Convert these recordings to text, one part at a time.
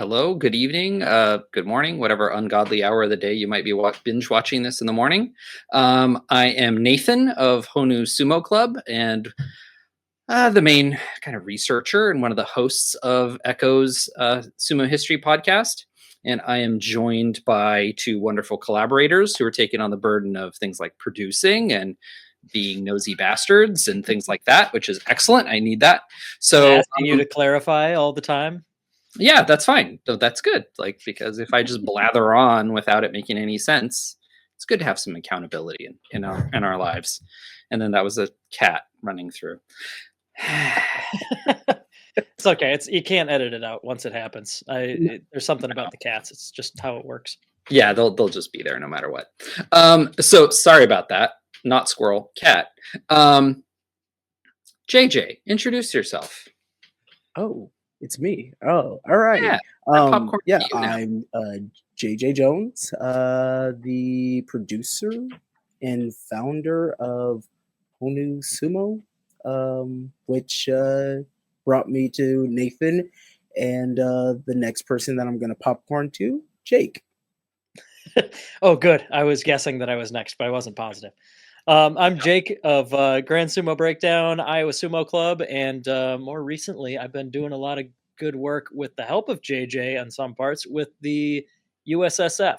hello, good evening, good morning, whatever ungodly hour of the day you might be binge watching this in the morning. I am Nathan of Honu Sumo Club and the main kind of researcher and one of the hosts of Echo's Sumo History podcast. And I am joined by two wonderful collaborators who are taking on the burden of things like producing and being nosy bastards and things like that, which is excellent. I need that. So asking you to clarify all the time. yeah, that's fine. That's good. Like, because if I just blather on without it making any sense, it's good to have some accountability in our lives. And then that was a cat running through. It's okay. You can't edit it out once it happens. There's something about the cats. It's just how it works. Yeah, they'll just be there no matter what. So sorry about that. Not squirrel, cat. JJ, introduce yourself. Oh, it's me. Oh, all right. Yeah, I'm JJ Jones, the producer and founder of Honu Sumo, which brought me to Nathan and the next person that I'm going to popcorn to, Jake. Oh, good. I was guessing that I was next, but I wasn't positive. I'm Jake of Grand Sumo Breakdown, Iowa Sumo Club, and more recently, I've been doing a lot of good work with the help of JJ on some parts with the USSF.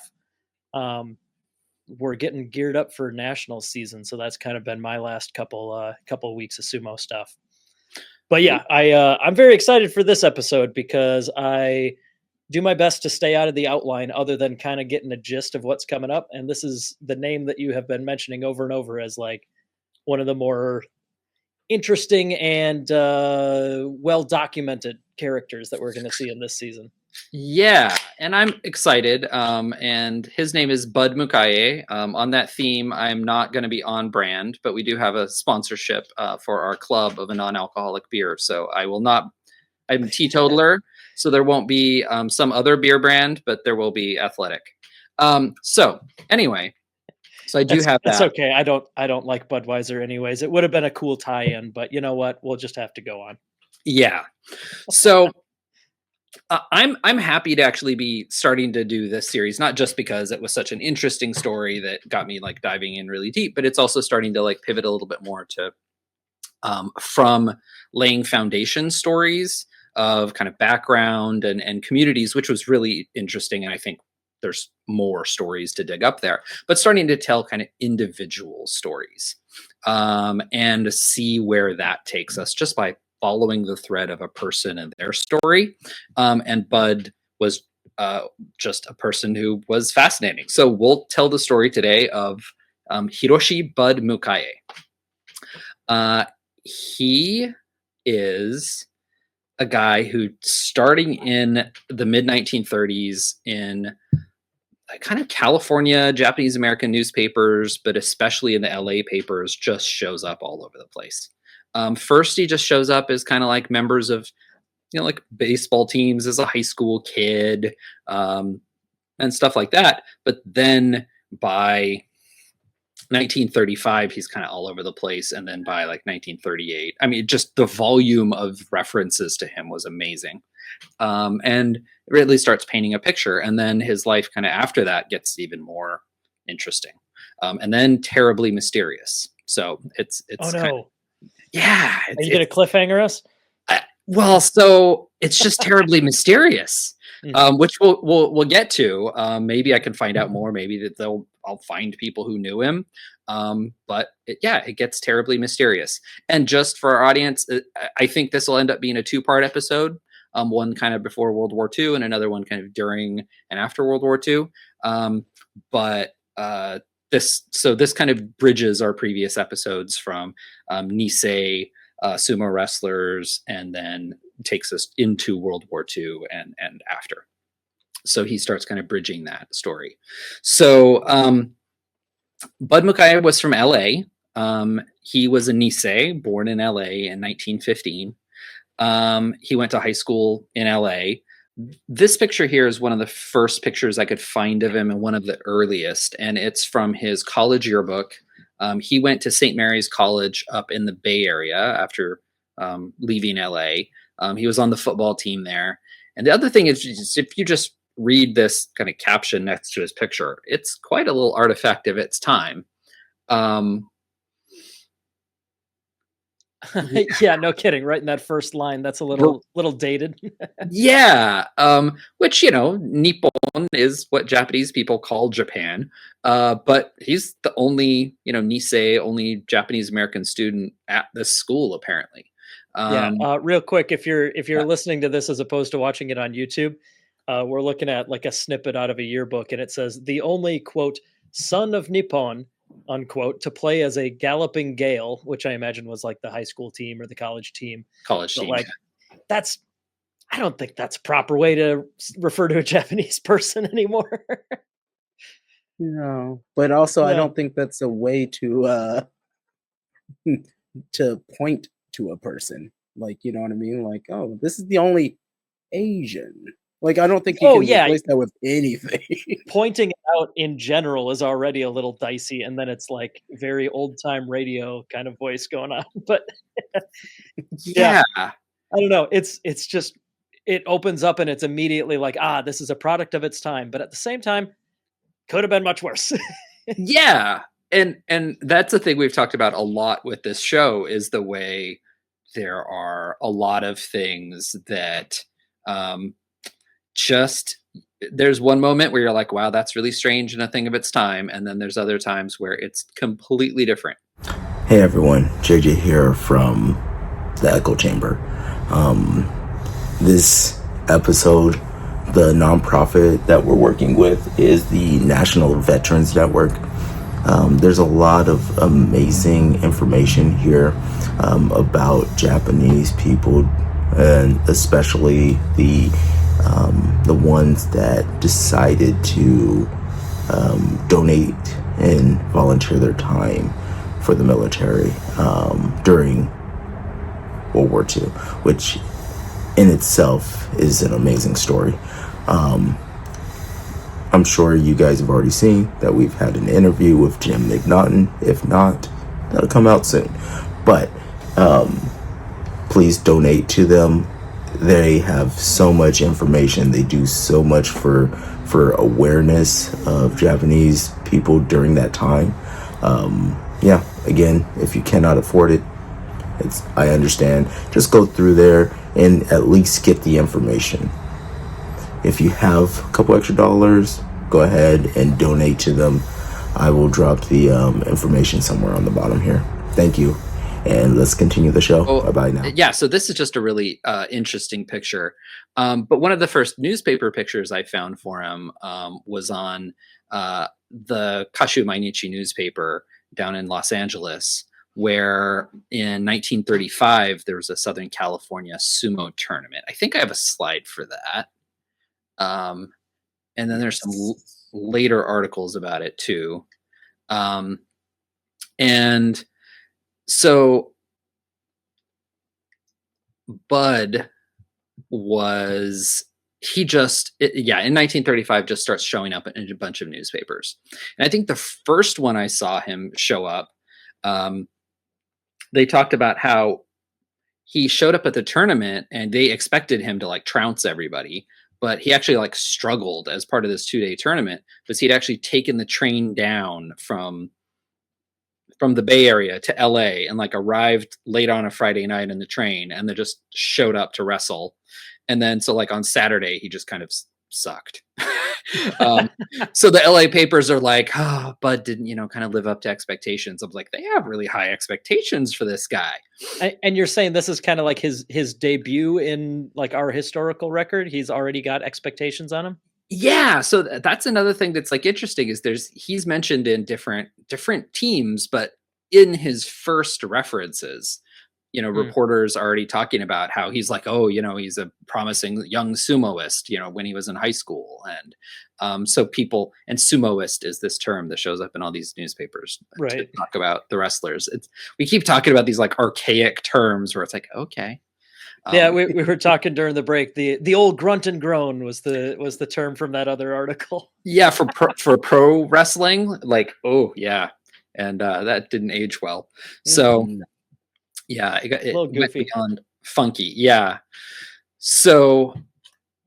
We're getting geared up for national season, so that's kind of been my last couple weeks of sumo stuff. But yeah, I'm very excited for this episode because I do my best to stay out of the outline other than kind of getting a gist of what's coming up. And this is the name that you have been mentioning over and over as like one of the more interesting and well-documented characters that we're going to see in this season. Yeah, and I'm excited. And his name is Bud Mukaye. On that theme, I'm not going to be on brand, but we do have a sponsorship for our club of a non-alcoholic beer. So I will not. I'm a teetotaler, so there won't be some other beer brand, but there will be Athletic. So anyway, so I do have that. That's okay. I don't like Budweiser anyways. It would have been a cool tie-in, but you know what? We'll just have to go on. Yeah. So I'm happy to actually be starting to do this series, not just because it was such an interesting story that got me like diving in really deep, but it's also starting to like pivot a little bit more to from laying foundation stories of kind of background and communities, which was really interesting. And I think there's more stories to dig up there, but starting to tell kind of individual stories and see where that takes us just by following the thread of a person and their story. And Bud was just a person who was fascinating. So we'll tell the story today of Hiroshi Bud Mukaye. He is a guy who, starting in the mid 1930s in kind of California, Japanese American newspapers, but especially in the LA papers, just shows up all over the place. First, he just shows up as kind of like members of, like baseball teams as a high school kid and stuff like that. But then by 1935, he's kind of all over the place. And then by like 1938, I mean, just the volume of references to him was amazing. And it really starts painting a picture. And then his life kind of after that gets even more interesting. And then terribly mysterious. So it's oh no. Yeah. Are you going to cliffhanger us? Well, so it's just terribly mysterious, which we'll get to. Maybe I can find out more. Maybe that I'll find people who knew him. But it gets terribly mysterious. And just for our audience, I think this will end up being a 2-part episode. One kind of before World War II and another one kind of during and after World War II. This kind of bridges our previous episodes from Nisei, sumo wrestlers, and then takes us into World War II and after. So he starts kind of bridging that story. So Bud Mukaye was from LA. He was a Nisei, born in LA in 1915. He went to high school in LA. This picture here is one of the first pictures I could find of him and one of the earliest, and it's from his college yearbook. He went to St. Mary's College up in the Bay Area after leaving LA. He was on the football team there. And the other thing is, if you just read this kind of caption next to his picture, it's quite a little artifact of its time. Yeah, no kidding. Right in that first line, that's a little dated. Yeah, which, Nippon is what Japanese people call Japan, but he's the only, Nisei, only Japanese American student at this school, apparently. Yeah, real quick, if you're Yeah. listening to this as opposed to watching it on YouTube, we're looking at like a snippet out of a yearbook, and it says the only quote son of Nippon unquote to play as a galloping gale, which I imagine was like the high school team or the college team. College But team. like, that's I don't think that's a proper way to refer to a Japanese person anymore. No, but also I Yeah. don't think that's a way to to point to a person. Like, you know what I mean? Like, oh, this is the only Asian. Like, I don't think you Oh, can yeah. replace that with anything. Pointing it out in general is already a little dicey, and then it's like very old time radio kind of voice going on. But yeah, Yeah. I don't know. It's just it opens up and it's immediately like, this is a product of its time. But at the same time, could have been much worse. Yeah. And that's the thing we've talked about a lot with this show, is the way there are a lot of things that just there's one moment where you're like, wow, that's really strange and a thing of its time, and then there's other times where it's completely different. Hey everyone, JJ here from the Echo Chamber. This episode, the nonprofit that we're working with is the National Veterans Network. There's a lot of amazing information here about Japanese people, and especially the ones that decided to donate and volunteer their time for the military during World War II, which in itself is an amazing story. I'm sure you guys have already seen that we've had an interview with Jim McNaughton. If not, that'll come out soon. But please donate to them. They have so much information. They do so much for awareness of Japanese people during that time. Yeah, again, if you cannot afford it, I understand. Just go through there and at least get the information. If you have a couple extra dollars, go ahead and donate to them. I will drop the information somewhere on the bottom here. Thank you. And let's continue the show. Bye-bye now. Yeah, so this is just a really interesting picture. But one of the first newspaper pictures I found for him was on the Kashu Mainichi newspaper down in Los Angeles, where in 1935 there was a Southern California sumo tournament. I think I have a slide for that. And then there's some later articles about it too. And so Bud was in 1935 just starts showing up in a bunch of newspapers. And I think the first one I saw him show up, they talked about how he showed up at the tournament and they expected him to like trounce everybody, but he actually like struggled as part of this 2-day tournament, because he'd actually taken the train down from the Bay Area to LA and like arrived late on a Friday night in the train, and then just showed up to wrestle. And then so like on Saturday he just kind of sucked. So the LA papers are like, Bud didn't kind of live up to expectations. I'm like, they have really high expectations for this guy. And you're saying this is kind of like his debut in like our historical record? He's already got expectations on him? Yeah, so that's another thing that's like interesting, is he's mentioned in different teams, but in his first references, reporters are already talking about how he's like, he's a promising young sumoist, when he was in high school. And so people, and sumoist is this term that shows up in all these newspapers to talk about the wrestlers. We keep talking about these like archaic terms where it's like, okay. Yeah, we were talking during the break. The old grunt and groan was the term from that other article. Yeah, for pro wrestling, like, oh yeah, and that didn't age well. So yeah, it a little went goofy, beyond funky. Yeah, so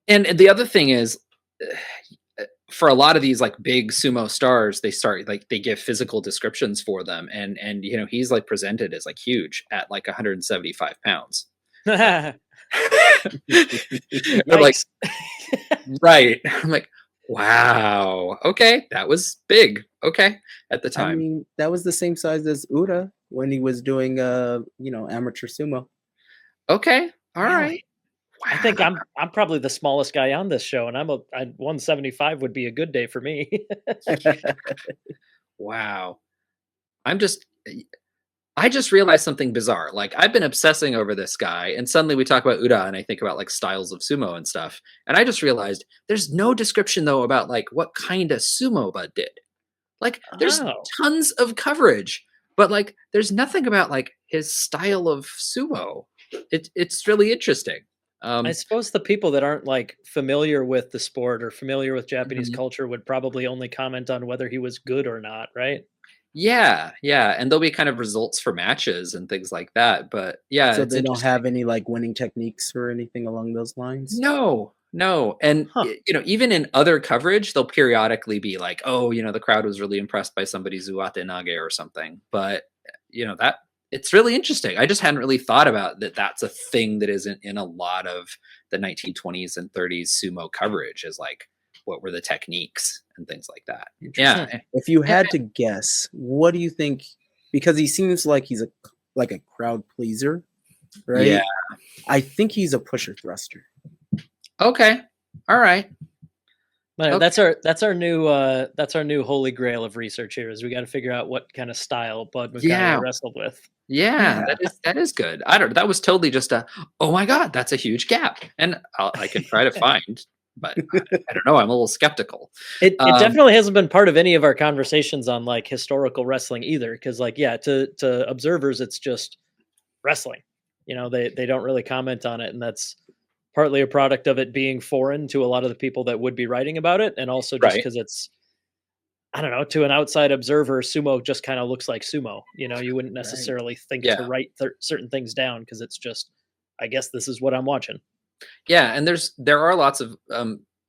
And the other thing is, for a lot of these like big sumo stars, they start like they give physical descriptions for them, and he's like presented as like huge at like 175 pounds. I'm like, Yikes. right. I'm like, wow, okay, that was big. Okay, at the I time. mean, that was the same size as Uda when he was doing amateur sumo. Okay, all right. Really? I think I'm probably the smallest guy on this show, and 175 would be a good day for me. Wow. I'm just I just realized something bizarre. Like I've been obsessing over this guy, and suddenly we talk about Uda, and I think about like styles of sumo and stuff. And I just realized there's no description though about like what kind of sumo Bud did. Like there's Oh. tons of coverage, but like there's nothing about like his style of sumo. It's really interesting. I suppose the people that aren't like familiar with the sport or familiar with Japanese Mhm. culture would probably only comment on whether he was good or not, right? Yeah, yeah, and there'll be kind of results for matches and things like that. But yeah, So it's they don't interesting. have any like winning techniques or anything along those lines. No, no, and Huh. even in other coverage, they'll periodically be like, "Oh, the crowd was really impressed by somebody's Uate Nage or something." But that it's really interesting. I just hadn't really thought about that. That's a thing that isn't in a lot of the 1920s and 30s sumo coverage. Is like, what were the techniques and things like that. Interesting. Yeah, Hmm. If you yeah, had to guess, what do you think? Because he seems like he's a crowd pleaser, right? yeah. I think he's a pusher thruster. Okay, all right. But Okay. that's our new holy grail of research here is we got to figure out what kind of style Bud Mukaye Yeah, wrestled with. yeah, that is good. I don't. That was totally just a. Oh my god, that's a huge gap, and I can try to find, but I don't know. I'm a little skeptical. It Um, definitely hasn't been part of any of our conversations on like historical wrestling either, because like yeah, to observers it's just wrestling. They don't really comment on it, and that's partly a product of it being foreign to a lot of the people that would be writing about it, and also just right. because it's I don't know, to an outside observer, sumo just kind of looks like sumo. You wouldn't Right. necessarily think to Yeah, write certain things down because it's just, I guess this is what I'm watching. yeah, and there are lots of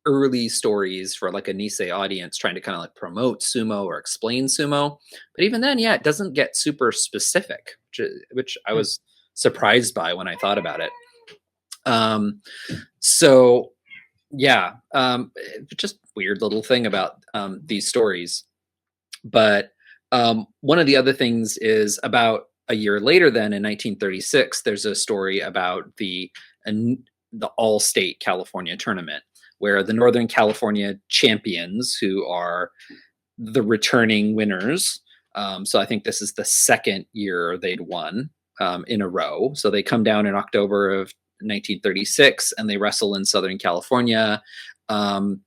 early stories for like a Nisei audience trying to kind of like promote sumo or explain sumo, but even then, yeah, it doesn't get super specific, which I Hmm. was surprised by when I thought about it. Um, so yeah, just weird little thing about these stories. But one of the other things is about a year later, then in 1936, there's a story about the All-State California tournament, where the Northern California champions, who are the returning winners. So I think this is the second year they'd won in a row. So they come down in October of 1936 and they wrestle in Southern California. Um,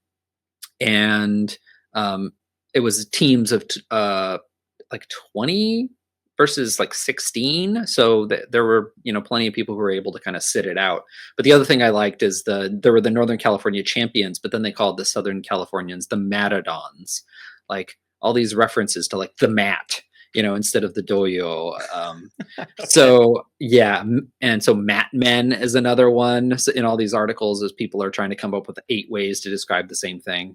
and it was teams of like 20 versus like 16, so there were plenty of people who were able to kind of sit it out. But the other thing I liked is there were the Northern California champions, but then they called the Southern Californians the Matadons, like all these references to like the mat, instead of the dohyo. Okay. So yeah, and so mat men is another one. So in all these articles, as people are trying to come up with 8 ways to describe the same thing,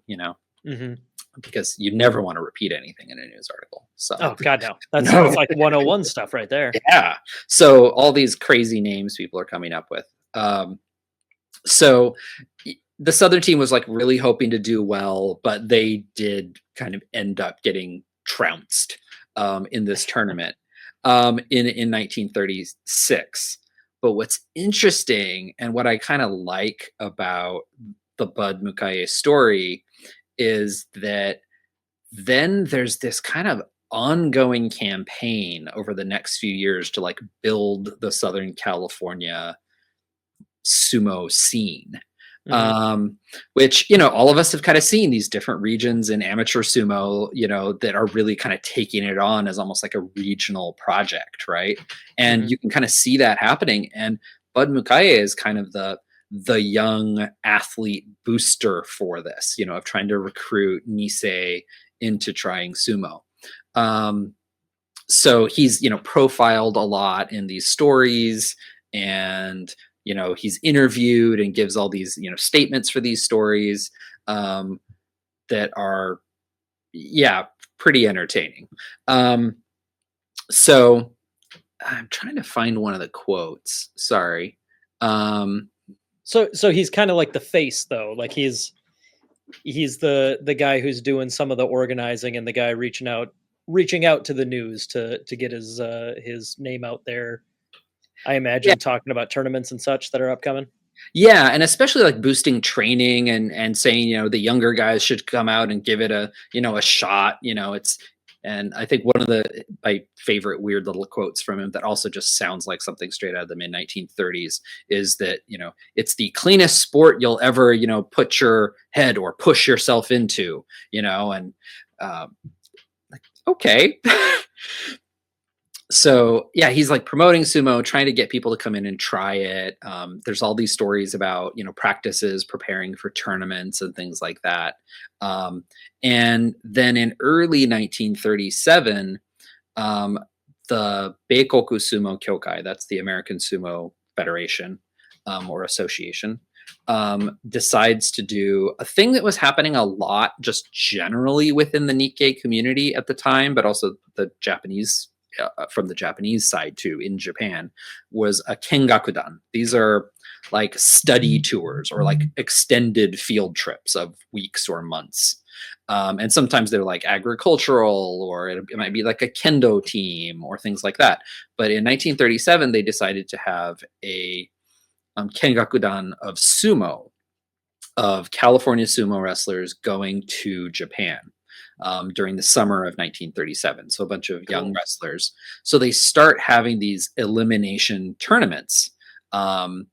Hmm. because you never want to repeat anything in a news article. So Oh God, no. That's no, like 101 stuff right there. yeah. So all these crazy names people are coming up with. So the Southern team was like really hoping to do well, but they did kind of end up getting trounced in this tournament in 1936. But what's interesting and what I kind of like about the Bud Mukaye story is that then there's this kind of ongoing campaign over the next few years to like build the Southern California sumo scene. Hmm. Which, all of us have kind of seen these different regions in amateur sumo, that are really kind of taking it on as almost like a regional project, right? And Hmm. you can kind of see that happening. And Bud Mukaye is kind of the young athlete booster for this, of trying to recruit Nisei into trying sumo. Um, so he's, profiled a lot in these stories, and he's interviewed and gives all these, statements for these stories that are, yeah, pretty entertaining. So I'm trying to find one of the quotes. Sorry. So he's kind of like the face, though. Like he's the guy who's doing some of the organizing and the guy reaching out to the news to get his name out there. I imagine talking about tournaments and such that are upcoming. Yeah, and especially like boosting training and saying, the younger guys should come out and give it a shot. And I think one of my favorite weird little quotes from him that also just sounds like something straight out of the mid 1930s is that, it's the cleanest sport you'll ever, put your head or push yourself into, and like, okay. So yeah, he's like promoting sumo, trying to get people to come in and try it. There's all these stories about, practices, preparing for tournaments and things like that. And then in early 1937, the Beikoku Sumo Kyokai, that's the American Sumo Federation or Association, decides to do a thing that was happening a lot just generally within the Nikkei community at the time, but also the Japanese from the Japanese side too in Japan, was a kengakudan. These are like study tours or like extended field trips of weeks or months. And sometimes they're like agricultural, or it might be like a kendo team or things like that. But in 1937, they decided to have a kengakudan of sumo, of California sumo wrestlers going to Japan. During the summer of 1937. So a bunch of young wrestlers. So they start having these elimination tournaments and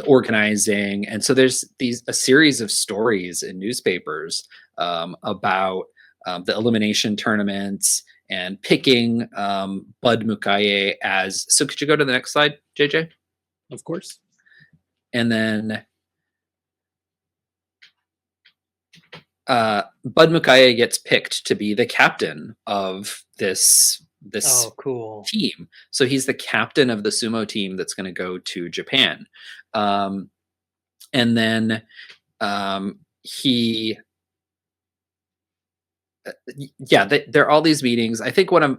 organizing. And so there's a series of stories in newspapers about the elimination tournaments and picking Bud Mukaye as. So could you go to the next slide, JJ? Of course. And then Bud Mukaye gets picked to be the captain of this cool team. So he's the captain of the sumo team that's going to go to Japan. And then there are all these meetings. I think one of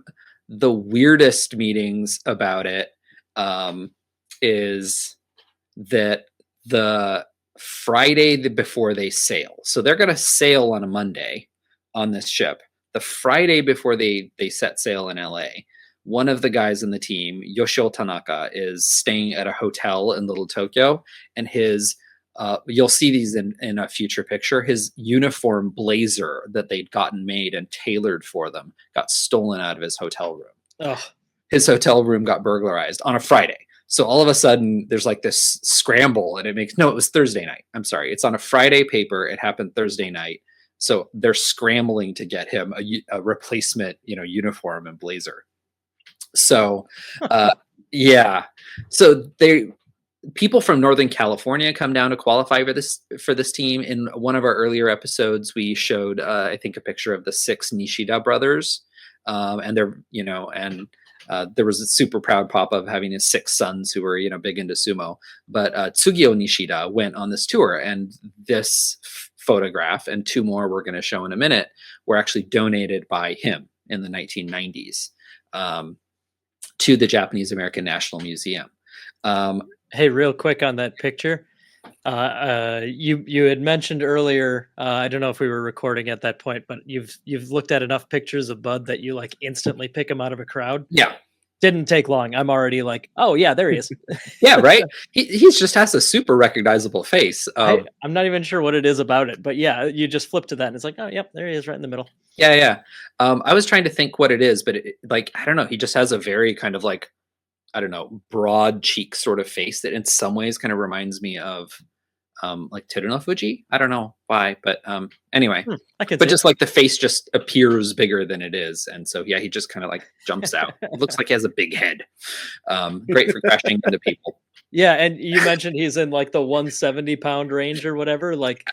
the weirdest meetings about it is that the Friday before they sail. So they're going to sail on a Monday on this ship. The Friday before they set sail in LA, one of the guys in the team, Yoshio Tanaka, is staying at a hotel in Little Tokyo, and his you'll see these in a future picture. His uniform blazer that they'd gotten made and tailored for them got stolen out of his hotel room. Ugh. His hotel room got burglarized on a Friday. So all of a sudden there's like this scramble, and it was Thursday night. I'm sorry. It's on a Friday paper. It happened Thursday night. So they're scrambling to get him a replacement, uniform and blazer. So, yeah. So people from Northern California come down to qualify for this team. In one of our earlier episodes, we showed, I think, a picture of the 6 Nishida brothers. And they're, there was a super proud papa of having his 6 sons who were, big into sumo. But Tsugio Nishida went on this tour, and this photograph and 2 more we're going to show in a minute were actually donated by him in the 1990s to the Japanese American National Museum. Hey, real quick on that picture. You had mentioned earlier, I don't know if we were recording at that point, but you've looked at enough pictures of Bud that you like instantly pick him out of a crowd. Yeah. Didn't take long. I'm already like, oh yeah, there he is. Yeah, right. He just has a super recognizable face. I'm not even sure what it is about it, but yeah, you just flip to that and it's like, oh yep, there he is right in the middle. Yeah. I was trying to think what it is, but I don't know. He just has a very kind of like, I don't know, broad cheek sort of face that in some ways kind of reminds me of like Teruno Fuji. I don't know why, but anyway. Just like the face just appears bigger than it is. And so, yeah, he just kind of like jumps out. It looks like he has a big head. Great for crashing into people. Yeah, and you mentioned he's in like the 170-pound range or whatever. Like,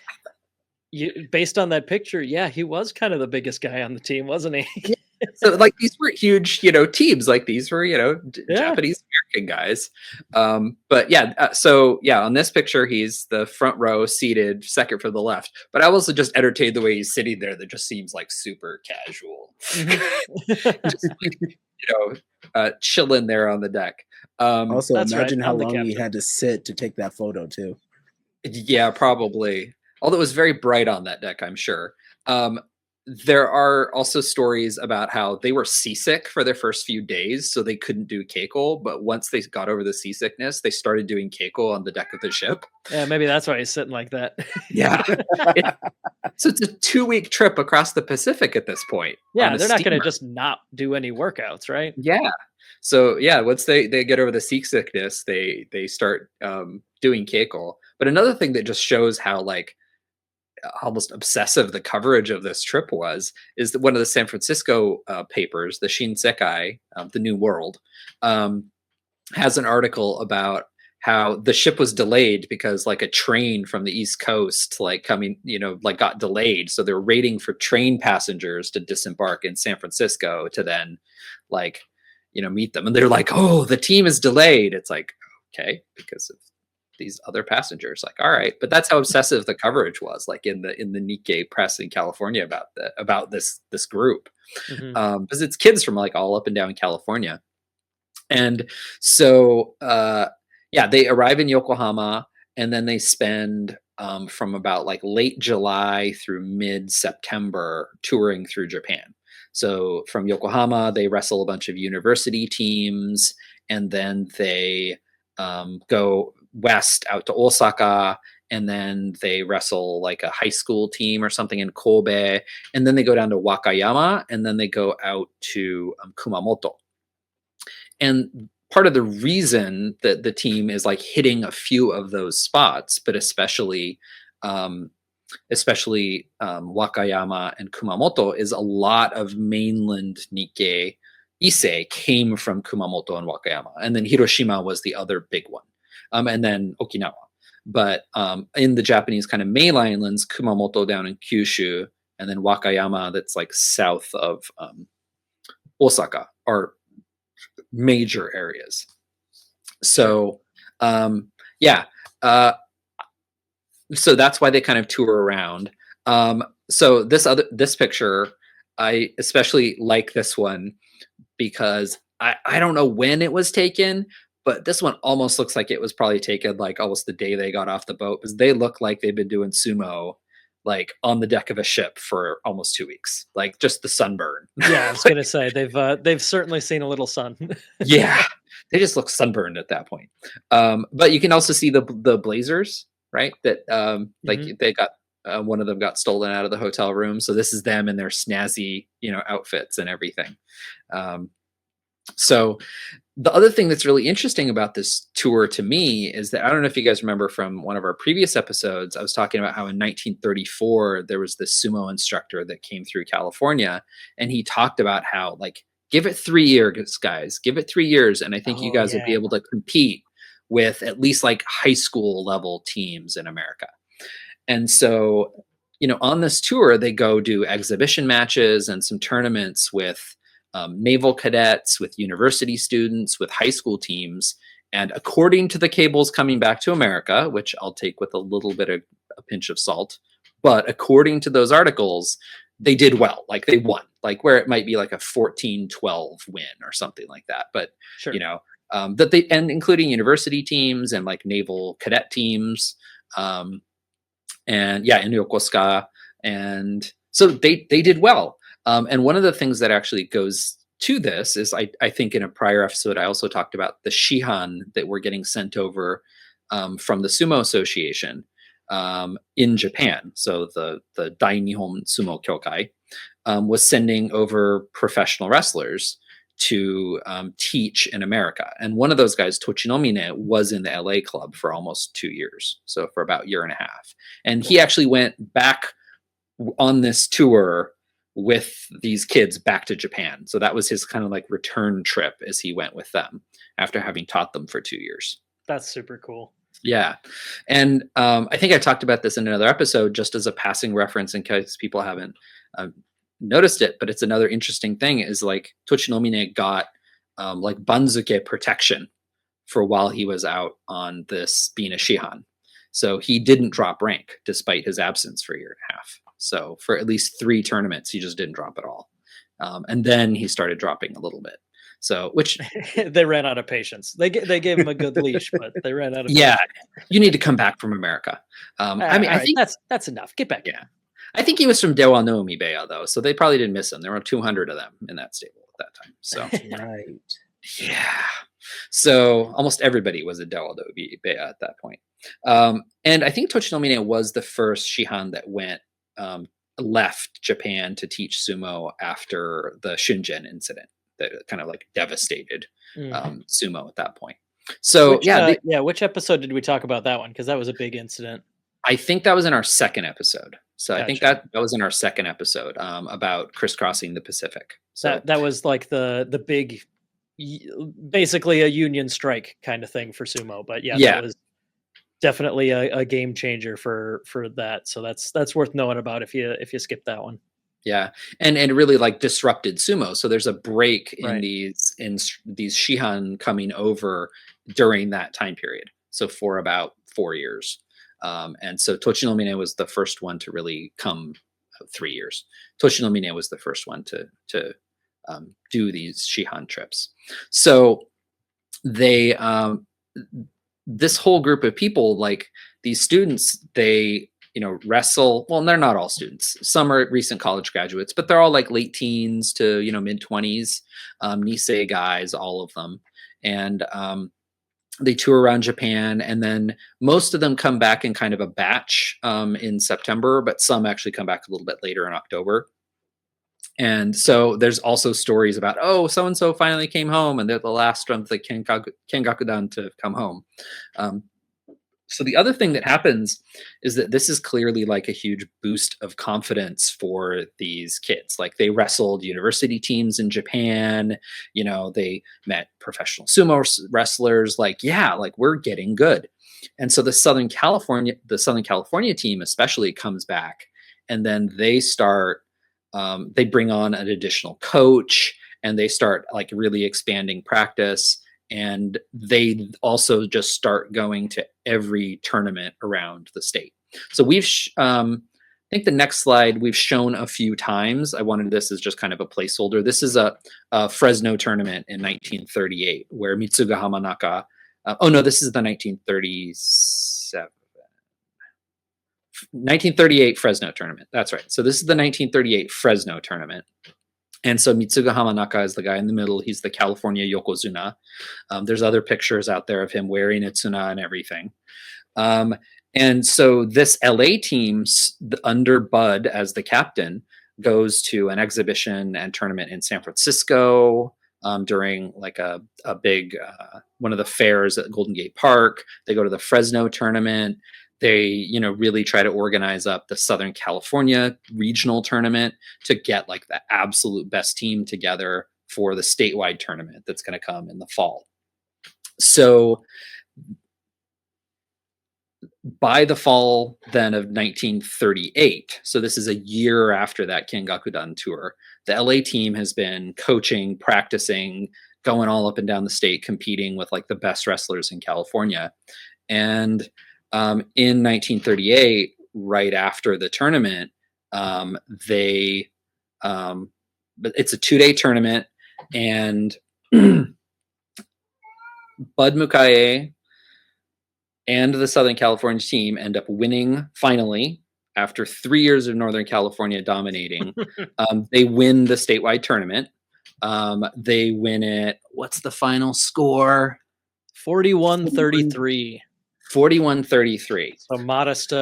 based on that picture, yeah, he was kind of the biggest guy on the team, wasn't he? So like these were huge, teams. Like these were, Yeah. Japanese American guys. But yeah, so yeah, on this picture, he's the front row, seated second from the left. But I also just entertained the way he's sitting there. That just seems like super casual, just like, chilling there on the deck. Also, That's right. imagine how I'm the long he captain. had to sit to take that photo too. Yeah, probably. Although it was very bright on that deck, I'm sure. There are also stories about how they were seasick for their first few days, so they couldn't do keiko. But once they got over the seasickness, they started doing keiko on the deck of the ship. Yeah, maybe that's why he's sitting like that. Yeah. So it's a 2-week trip across the Pacific at this point. Yeah, on a they're not going to steamer. just not do any workouts, right? Yeah. So yeah, once they get over the seasickness, they start doing keiko. But another thing that just shows how like almost obsessive the coverage of this trip was is that one of the San Francisco papers, the Shinsekai, the New World, has an article about how the ship was delayed because like a train from the East Coast like coming, like got delayed. So they were waiting for train passengers to disembark in San Francisco to then like, meet them. And they're like, oh, the team is delayed. It's like, okay, because of these other passengers. Like, all right. But that's how obsessive the coverage was, like in the Nikkei press in California about this group. Mhm. Because it's kids from like all up and down California. And so yeah, they arrive in Yokohama and then they spend from about like late July through mid-September touring through Japan. So from Yokohama, they wrestle a bunch of university teams, and then they go west out to Osaka, and then they wrestle like a high school team or something in Kobe, and then they go down to Wakayama, and then they go out to Kumamoto. And part of the reason that the team is like hitting a few of those spots, but especially Wakayama and Kumamoto, is a lot of mainland Nikkei Issei came from Kumamoto and Wakayama, and then Hiroshima was the other big one, and then Okinawa. But in the Japanese kind of mainland islands, Kumamoto down in Kyushu, and then Wakayama that's like south of Osaka are major areas. So yeah, so that's why they kind of tour around. So this picture, I especially like this one because I don't know when it was taken, but this one almost looks like it was probably taken like almost the day they got off the boat, because they look like they've been doing sumo like on the deck of a ship for almost 2 weeks, like just the sunburn. Yeah, I was going to say they've certainly seen a little sun. Yeah, they just look sunburned at that point. But you can also see the blazers, right? That like they got one of them got stolen out of the hotel room. So this is them in their snazzy, outfits and everything. So the other thing that's really interesting about this tour to me is that I don't know if you guys remember from one of our previous episodes, I was talking about how in 1934 there was this sumo instructor that came through California, and he talked about how like give it 3 years, guys, give it 3 years, and I think you guys will be able to compete with at least like high school level teams in America. And so, on this tour, they go do exhibition matches and some tournaments with naval cadets, with university students, with high school teams. And according to the cables coming back to America, which I'll take with a little bit of a pinch of salt, but according to those articles, they did well. Like they won, like where it might be like a 14-12 win or something like that. But, Sure. That they, and including university teams and like naval cadet teams. And yeah, in Yokosuka. And so they did well. And one of the things that actually goes to this is I think in a prior episode, I also talked about the shihan that were getting sent over from the Sumo Association in Japan. So the Dai Nihon Sumo Kyokai was sending over professional wrestlers to teach in America. And one of those guys, Tochinomine, was in the LA club for almost 2 years. So for about a year and a half. And he actually went back on this tour with these kids back to Japan. So that was his kind of like return trip as he went with them after having taught them for 2 years. That's super cool. Yeah. And I think I talked about this in another episode just as a passing reference in case people haven't noticed it, but it's another interesting thing is like Tochinomine got like banzuke protection for while he was out on this being a shihan. So he didn't drop rank despite his absence for a year and a half. So for at least 3 tournaments, he just didn't drop at all. And then he started dropping a little bit. So, which they ran out of patience. They gave him a good leash, but they ran out of yeah, patience. you need to come back from America. I mean, I think that's enough. Get back. Yeah, I think he was from Dewa no Mibeya though, so they probably didn't miss him. There were 200 of them in that stable at that time. So Right. yeah, so almost everybody was a Dewa no Mibeya at that point. And I think Tochinomine was the first shihan that went left Japan to teach sumo after the Shingen incident that kind of like devastated sumo at that point. So which episode did we talk about that one? Because that was a big incident. I think that was in our second episode. So Gotcha. I think that was in our second episode about crisscrossing the Pacific. So that was like the big, basically a union strike kind of thing for sumo. But yeah, that was definitely a game changer for that. So that's worth knowing about if you skip that one. Yeah, and it really like disrupted sumo. So there's a break in Right. these shihan coming over during that time period. So for about 4 years, and so Tochinomine was the first one to really come. 3 years. Tochinomine was the first one to do these shihan trips. So they this whole group of people, like these students, they wrestle. Well, they're not all students. Some are recent college graduates, but they're all like late teens to mid 20s, Nisei guys, all of them, and they tour around Japan, and then most of them come back in kind of a batch in September, but some actually come back a little bit later in October. And so there's also stories about, oh, so and so finally came home, and they're the last of the Kengakudan to come home. So the other thing that happens is that this is clearly like a huge boost of confidence for these kids. Like they wrestled university teams in Japan, they met professional sumo wrestlers. Like, yeah, like we're getting good. And so the Southern California team especially comes back, and then they start, they bring on an additional coach, and they start like really expanding practice. And they also just start going to every tournament around the state. So we've, I think the next slide we've shown a few times. I wanted this as just kind of a placeholder. This is a Fresno tournament in 1938 where Mitsuga Hamanaka, this is the 1938 Fresno tournament. That's right. So this is the 1938 Fresno tournament. And so Mitsuga Hamanaka is the guy in the middle. He's the California Yokozuna. There's other pictures out there of him wearing a tsuna and everything. And so this LA team, under Bud as the captain, goes to an exhibition and tournament in San Francisco during like a big, one of the fairs at Golden Gate Park. They go to the Fresno tournament. They, really try to organize up the Southern California regional tournament to get like the absolute best team together for the statewide tournament that's going to come in the fall. So by the fall then of 1938, so this is a year after that Kengakudan tour, the LA team has been coaching, practicing, going all up and down the state, competing with like the best wrestlers in California. And in 1938, right after the tournament, it's a 2-day tournament, and Bud Mukaye and the Southern California team end up winning finally after 3 years of Northern California dominating. They win the statewide tournament. They win it. What's the final score? 41-33. 41-33. So modest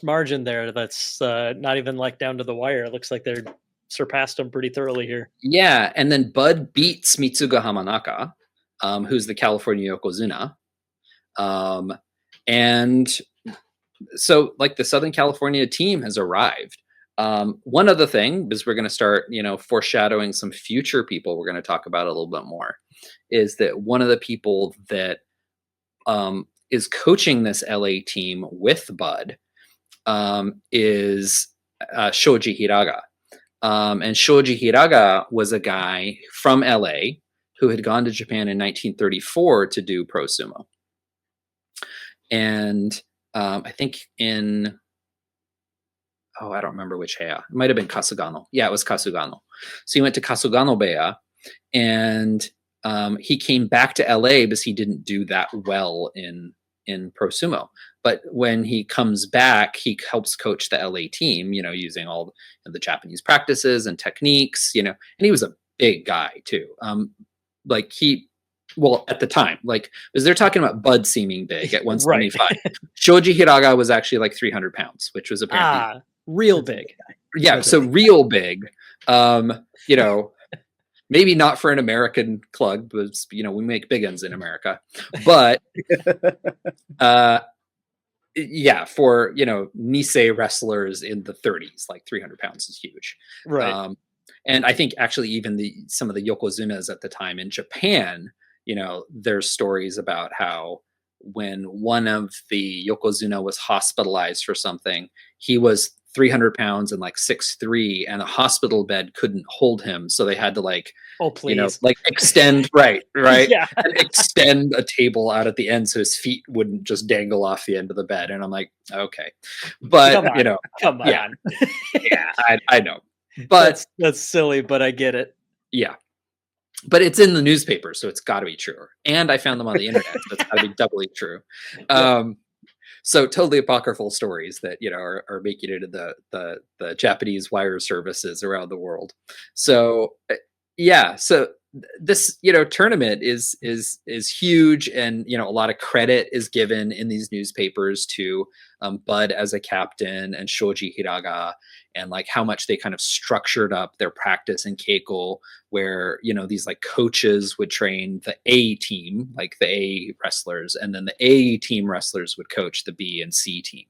margin there. That's not even like down to the wire. It looks like they're surpassed them pretty thoroughly here. Yeah, and then Bud beats Mitsuga Hamanaka, who's the California Yokozuna. And so like the Southern California team has arrived. One other thing, because we're going to start, foreshadowing some future people we're going to talk about a little bit more, is that one of the people that is coaching this LA team with Bud is Shoji Hiraga. And Shoji Hiraga was a guy from LA who had gone to Japan in 1934 to do pro sumo. And I think I don't remember which heya. It might have been Kasugano. Yeah, it was Kasugano. So he went to Kasugano Beya, and he came back to LA because he didn't do that well in pro sumo. But when he comes back, he helps coach the LA team, using all the Japanese practices and techniques, and he was a big guy too. At the time, because they're talking about Bud seeming big at 175. Right. Shoji Hiraga was actually like 300 pounds, which was apparently real big. Yeah, so real big. Maybe not for an American club, but we make big uns in America. But for Nisei wrestlers in the 30s, like 300 pounds is huge. Right. And I think actually even some of the yokozunas at the time in Japan, there's stories about how when one of the yokozuna was hospitalized for something, he was 300 pounds and like 6'3", and a hospital bed couldn't hold him, so they had to extend right yeah. and extend a table out at the end so his feet wouldn't just dangle off the end of the bed. And I'm like, okay, but come on. Yeah, I know, but that's silly, but I get it. Yeah, but it's in the newspaper, so it's got to be true. And I found them on the internet, so it's got to be doubly true. So totally apocryphal stories that are making it into the Japanese wire services around the world. So so this tournament is huge, and a lot of credit is given in these newspapers to Bud as a captain and Shoji Hiraga, and like how much they kind of structured up their practice in Keiko, where these like coaches would train the A team, like the A wrestlers, and then the A team wrestlers would coach the B and C team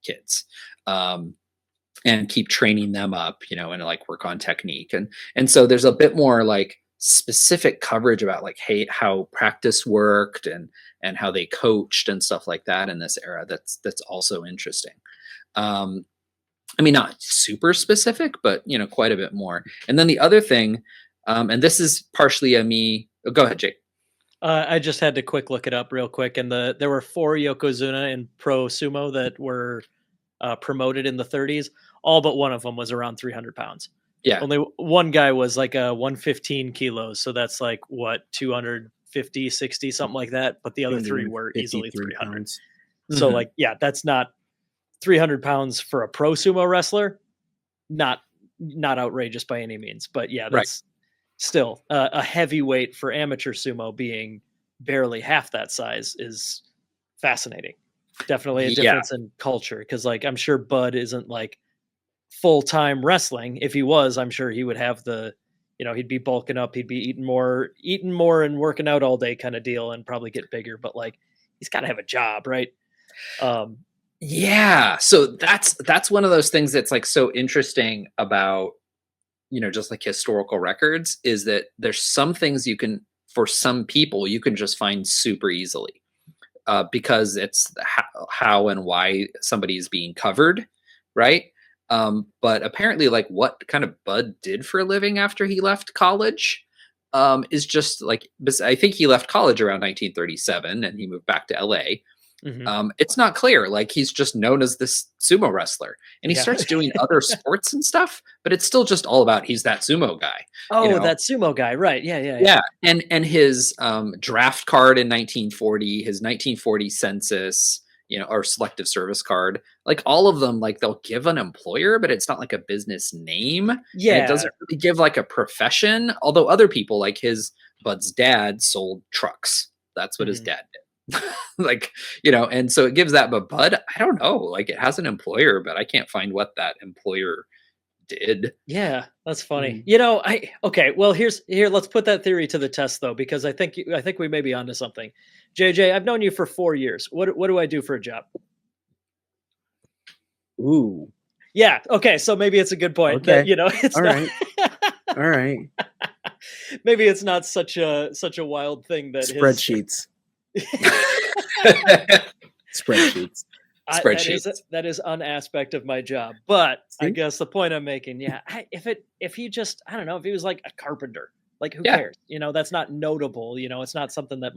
kids, and keep training them up, and like work on technique, and so there's a bit more like specific coverage about like how practice worked and how they coached and stuff like that in this era. That's also interesting. I mean, not super specific, but quite a bit more. And then the other thing, and this is partially a me. Oh, go ahead, Jake. I just had to quick look it up real quick, and there were 4 yokozuna in pro sumo that were promoted in the 30s. All but one of them was around 300 pounds. Yeah. Only one guy was like 115 kilos. So that's like what, 250, 60, something like that. But the other 3 were easily 300. Pounds. So like, yeah, that's not 300 pounds for a pro sumo wrestler. Not outrageous by any means, but yeah, that's still a heavyweight for amateur sumo being barely half that size is fascinating. Definitely a difference in culture. Cause like, I'm sure Bud isn't like full-time wrestling. If he was, I'm sure he would have he'd be bulking up, he'd be eating more and working out all day kind of deal, and probably get bigger, but like he's got to have a job, right? Yeah. So that's one of those things that's like so interesting about, just like historical records, is that there's some things for some people, you can just find super easily, because it's how and why somebody is being covered. Right. But apparently like what kind of Bud did for a living after he left college, is just like, I think he left college around 1937 and he moved back to LA. It's not clear. Like he's just known as this sumo wrestler, and he starts doing other sports and stuff, but it's still just all about he's that sumo guy. That sumo guy, right? Yeah. And his draft card in 1940, his 1940 census, or selective service card, like all of them, like they'll give an employer, but it's not like a business name. Yeah, and it doesn't really give like a profession. Although other people, like Bud's dad, sold trucks. That's what his dad did. Like, and so it gives that, but Bud, I don't know, like it has an employer, but I can't find what that employer did. Yeah, that's funny. Well, here, let's put that theory to the test though, because I think we may be onto something. JJ, I've known you for 4 years. What do I do for a job? Ooh. Yeah. Okay. So maybe it's a good point. Okay. That, it's all not, right. All right. Maybe it's not such a wild thing that spreadsheets. Spreadsheets. spreadsheets. That is an aspect of my job. But I See? guess the point I'm making, yeah, if he just, I don't know, if he was like a carpenter, like who Yeah. cares? That's not notable. It's not something that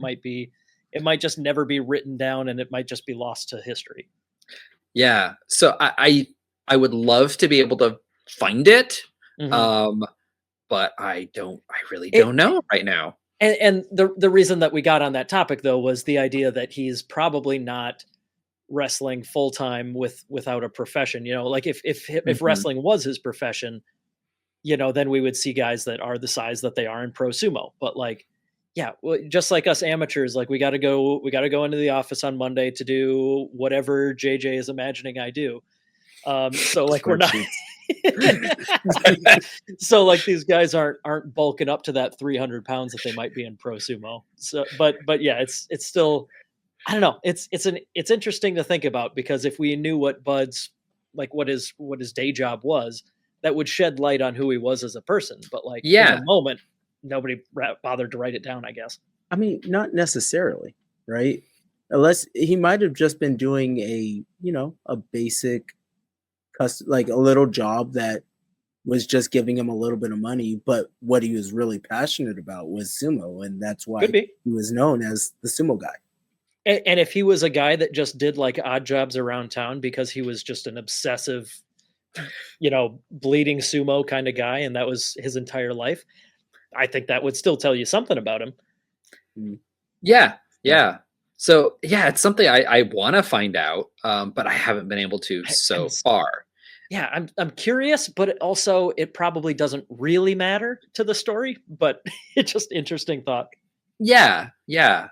it might just never be written down, and it might just be lost to history. Yeah. So I would love to be able to find it. Mhm. But I really don't know right now. And the reason that we got on that topic though was the idea that he's probably not wrestling full time without a profession. Like if Mhm. wrestling was his profession, then we would see guys that are the size that they are in pro sumo. But like, yeah, just like us amateurs, like we got to go into the office on Monday to do whatever JJ is imagining I do. So like we're not. So like these guys aren't bulking up to that 300 pounds that they might be in pro sumo. So, but yeah, it's still, I don't know. It's interesting to think about, because if we knew what Bud's, like what his day job was, that would shed light on who he was as a person. But like in Yeah. the moment, nobody bothered to write it down, I guess. I mean, not necessarily, right? Unless he might have just been doing a basic like a little job that was just giving him a little bit of money, but what he was really passionate about was sumo, and that's why Could be. he was known as the sumo guy. And if he was a guy that just did like odd jobs around town because he was just an obsessive, bleeding sumo kind of guy, and that was his entire life, I think that would still tell you something about him. Yeah. Yeah. So yeah, it's something I want to find out, but I haven't been able to so far. Yeah, I'm curious, but also it probably doesn't really matter to the story, but it's just interesting thought. Yeah. Yeah.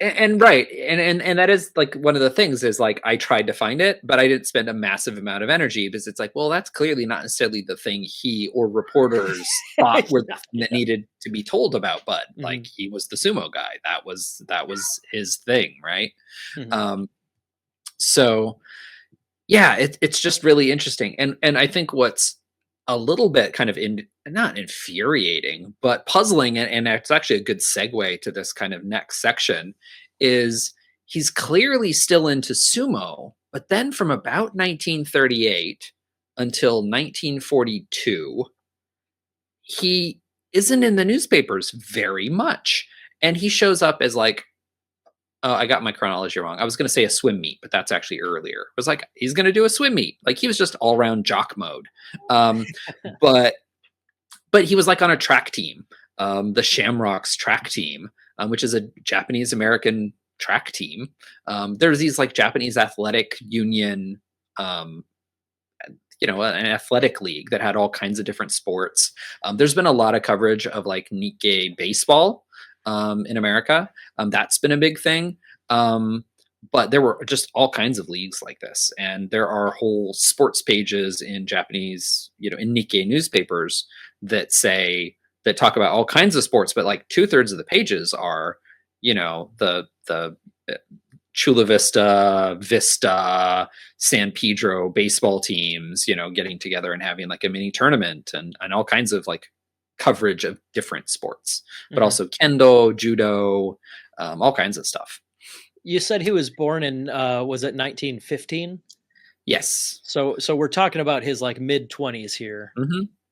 And right. And that is like one of the things is like, I tried to find it, but I didn't spend a massive amount of energy, because it's like, well, that's clearly not necessarily the thing he or reporters thought were the thing that needed to be told about Bud. Mhm. Like, he was the sumo guy. That was his thing. Right. Mhm. So yeah, it's just really interesting. And I think what's a little bit kind of not infuriating, but puzzling, and it's actually a good segue to this kind of next section, is he's clearly still into sumo, but then from about 1938 until 1942, he isn't in the newspapers very much. And he shows up as like, I got my chronology wrong. I was going to say a swim meet, but that's actually earlier. It was like, he's going to do a swim meet. Like, he was just all around jock mode. But he was like on a track team, the Shamrocks track team, which is a Japanese American track team. There's these like Japanese athletic union, an athletic league that had all kinds of different sports. There's been a lot of coverage of like Nikkei baseball in America. That's been a big thing. But there were just all kinds of leagues like this. And there are whole sports pages in Japanese, in Nikkei newspapers that talk about all kinds of sports, but like 2/3 of the pages are, the Chula Vista, San Pedro baseball teams, getting together and having like a mini tournament and all kinds of like coverage of different sports, but also kendo, judo, all kinds of stuff. You said he was born in was it 1915? Yes. So we're talking about his like mid-20s here.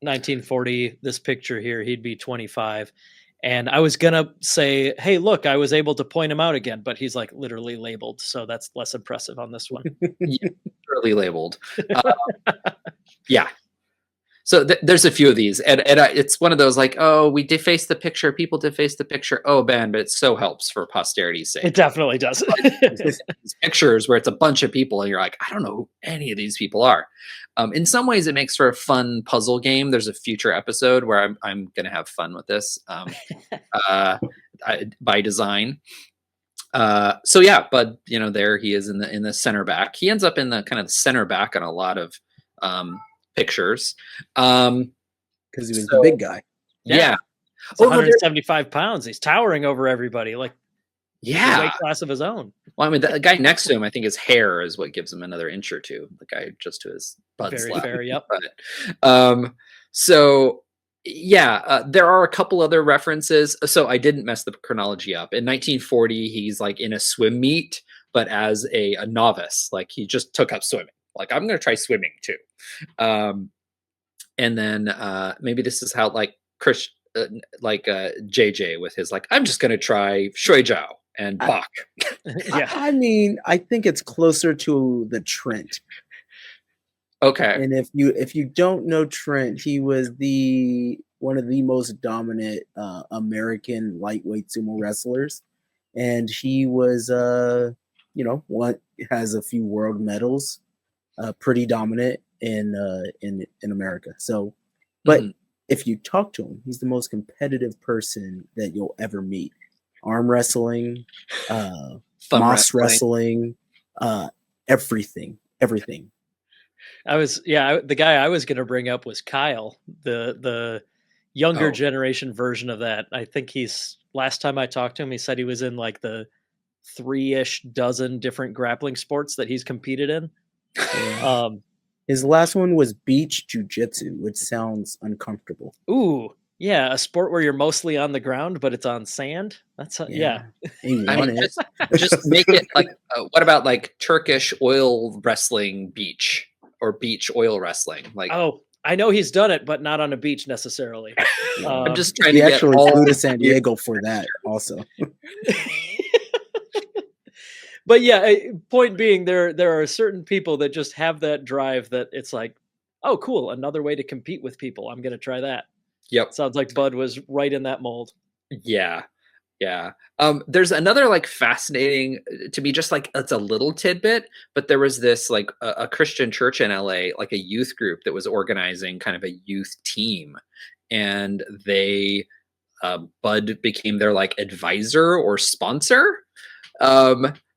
1940, this picture here, he'd be 25. And I was gonna say, hey, look, I was able to point him out again, but he's like literally labeled, so that's less impressive on this one. Yeah, literally labeled. Yeah. So there's a few of these, and it's one of those like, oh, we defaced the picture, people defaced the picture. Oh, man, but it so helps for posterity's sake. It definitely does. These pictures where it's a bunch of people, and you're like, I don't know who any of these people are. In some ways, it makes for a fun puzzle game. There's a future episode where I'm going to have fun with this by design. So yeah, Bud, there he is in the center back. He ends up in the kind of center back on a lot of pictures, because he was the big guy. Yeah. 175 pounds. He's towering over everybody. Like, yeah, a weight class of his own. Well, I mean, the guy next to him, I think his hair is what gives him another inch or two. The guy just to his Bud's Very left. fair. Yep. But, so yeah, there are a couple other references. So I didn't mess the chronology up. In 1940, he's like in a swim meet, but as a novice. Like he just took up swimming. Like I'm going to try swimming too. And then maybe this is how like Chris, JJ with his like, I'm just going to try Shuijiao and Bach. Yeah. I mean, I think it's closer to the Trent. Okay. And if you don't know Trent, he was one of the most dominant American lightweight sumo wrestlers, and he was has a few world medals, pretty dominant in America. So, but if you talk to him, he's the most competitive person that you'll ever meet. Arm wrestling, moss wrestling, everything. The guy I was going to bring up was Kyle, the younger generation version of that. I think last time I talked to him, he said he was in like the 3-ish dozen different grappling sports that he's competed in. Yeah. His last one was beach jiu-jitsu, which sounds uncomfortable. Ooh, yeah, a sport where you're mostly on the ground, but it's on sand. That's He won I mean, it. just make it like. What about like Turkish oil wrestling beach or beach oil wrestling? Like, oh, I know he's done it, but not on a beach necessarily. I'm just trying He to get actually all. flew to San Diego for that, also. But yeah, point being, there are certain people that just have that drive that it's like, oh, cool, another way to compete with people. I'm going to try that. Yep. Sounds like Bud was right in that mold. Yeah. There's another like fascinating to me, just like it's a little tidbit, but there was this like a Christian church in LA, like a youth group that was organizing kind of a youth team, and they Bud became their like advisor or sponsor.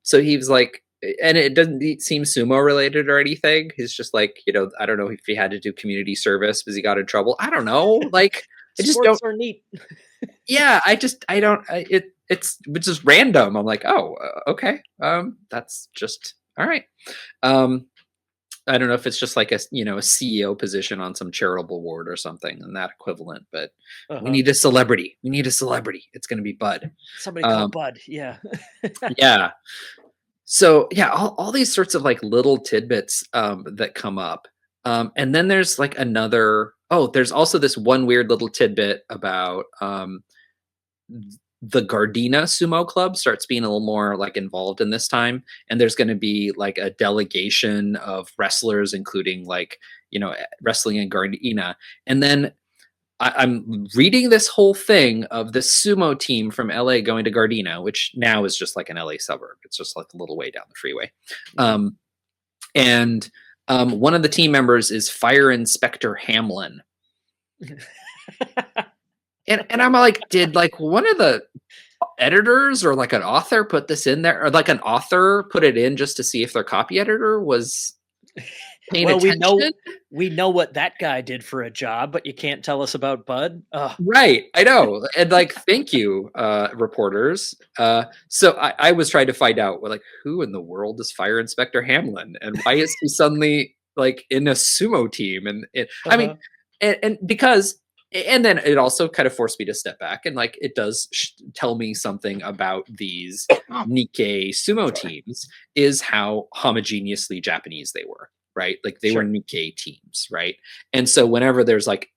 So he was like, and it doesn't seem sumo related or anything. He's just like, I don't know if he had to do community service because he got in trouble. I don't know. Like, I just Sports don't. are neat. Yeah, I don't. It's just random. I'm like, oh, okay. That's just all right. I don't know if it's just like a CEO position on some charitable board or something and that equivalent, but we need a celebrity. It's going to be Bud. Somebody call Bud. Yeah. Yeah. So yeah, all these sorts of like little tidbits that come up. And then there's like there's also this one weird little tidbit about the Gardena Sumo Club starts being a little more like involved in this time. And there's going to be like a delegation of wrestlers, including like, wrestling in Gardena. And then I'm reading this whole thing of the sumo team from LA going to Gardena, which now is just like an LA suburb. It's just like a little way down the freeway. And one of the team members is Fire Inspector Hamlin. And I'm like, did like one of the editors or like an author put this in there, or like an author put it in just to see if their copy editor was paying attention? We know what that guy did for a job, but you can't tell us about Bud. Right, I know. And like, thank you, reporters. So I was trying to find out, like, who in the world is Fire Inspector Hamlin, and why is he suddenly like in a sumo team? And I mean, and because. And then it also kind of forced me to step back, and like it does tell me something about these Nikkei sumo teams, is how homogeneously Japanese they were, right? Like they were Nikkei teams, right? And so whenever there's like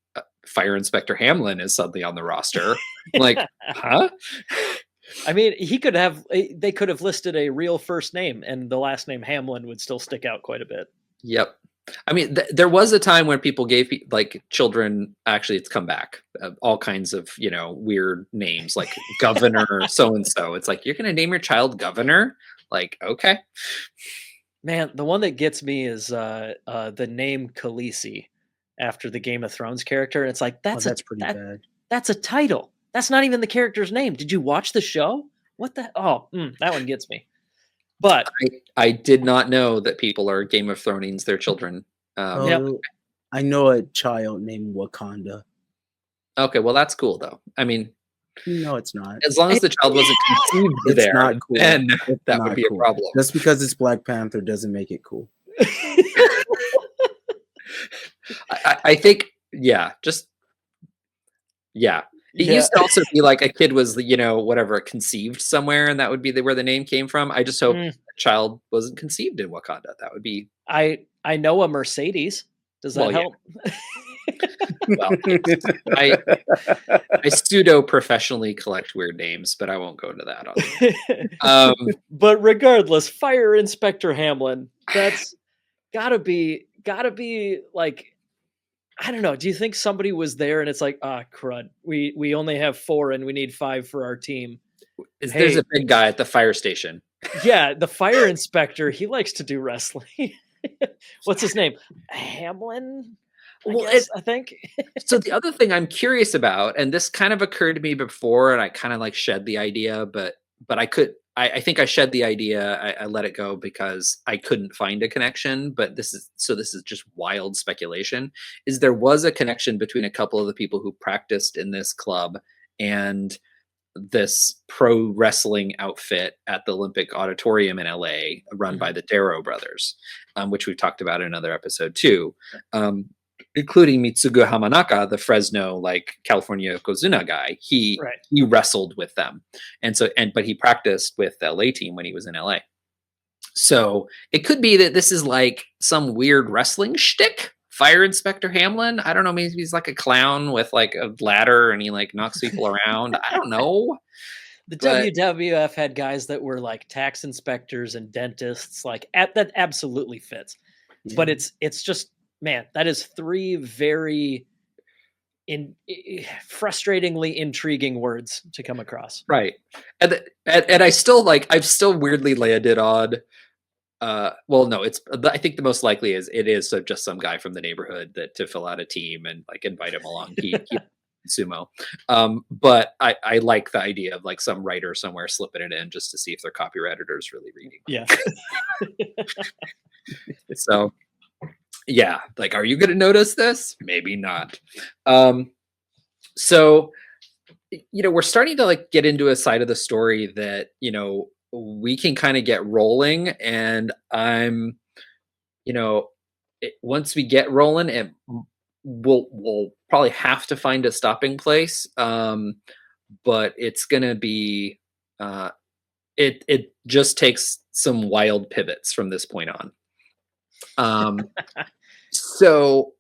Fire Inspector Hamlin is suddenly on the roster, I'm like, huh? I mean, they could have listed a real first name, and the last name Hamlin would still stick out quite a bit. Yep. I mean, there was a time when people gave like children, actually it's come back, all kinds of, weird names like Governor so-and-so. It's like, you're going to name your child Governor? Like, okay. Man, the one that gets me is the name Khaleesi after the Game of Thrones character. And it's like, that's pretty bad. That's a title. That's not even the character's name. Did you watch the show? What the? Oh, that one gets me. But I did not know that people are Game of Thrones their children. I know a child named Wakanda. Okay, well that's cool though. I mean, no, it's not. As long as the child wasn't conceived there, not cool. Then that would be cool. A problem. Just because it's Black Panther doesn't make it cool. I think, It Yeah. used to also be like a kid was, whatever, conceived somewhere, and that would be where the name came from. I just hope Mm, a child wasn't conceived in Wakanda. That would be, I know a Mercedes. Does that well, yeah. help? Well, yes. I pseudo professionally collect weird names, but I won't go into that on. But regardless, Fire Inspector Hamlin. That's gotta be like, I don't know. Do you think somebody was there and it's like, ah, crud. We only have 4 and we need 5 for our team. There's a big guy at the fire station. Yeah, the fire inspector, he likes to do wrestling. What's his name? Hamlin? Well, I think. So the other thing I'm curious about, and this kind of occurred to me before, and I kind of like shed the idea, but I think I shed the idea. I let it go because I couldn't find a connection. But this is just wild speculation. Is there was a connection between a couple of the people who practiced in this club and this pro wrestling outfit at the Olympic Auditorium in LA, run by the Darrow brothers, which we've talked about in another episode too. Including Mitsugu Hamanaka, the Fresno, like California Yokozuna guy. He wrestled with them. But he practiced with the LA team when he was in LA. So it could be that this is like some weird wrestling shtick. Fire Inspector Hamlin. I don't know. Maybe he's like a clown with like a ladder and he like knocks people around. I don't know. The WWF had guys that were like tax inspectors and dentists. Like that absolutely fits. Yeah. But it's just, man, that is 3 very frustratingly intriguing words to come across. Right. And I've still weirdly landed on, well, no, I think the most likely is just some guy from the neighborhood to fill out a team and like invite him along. He sumo. But I like the idea of like some writer somewhere slipping it in just to see if their copyright editor is really reading. Yeah. So yeah, like, are you going to notice this? Maybe not. So, we're starting to like get into a side of the story that, we can kind of get rolling, and I'm, once we get rolling, we'll probably have to find a stopping place. But it's going to be, it just takes some wild pivots from this point on. So,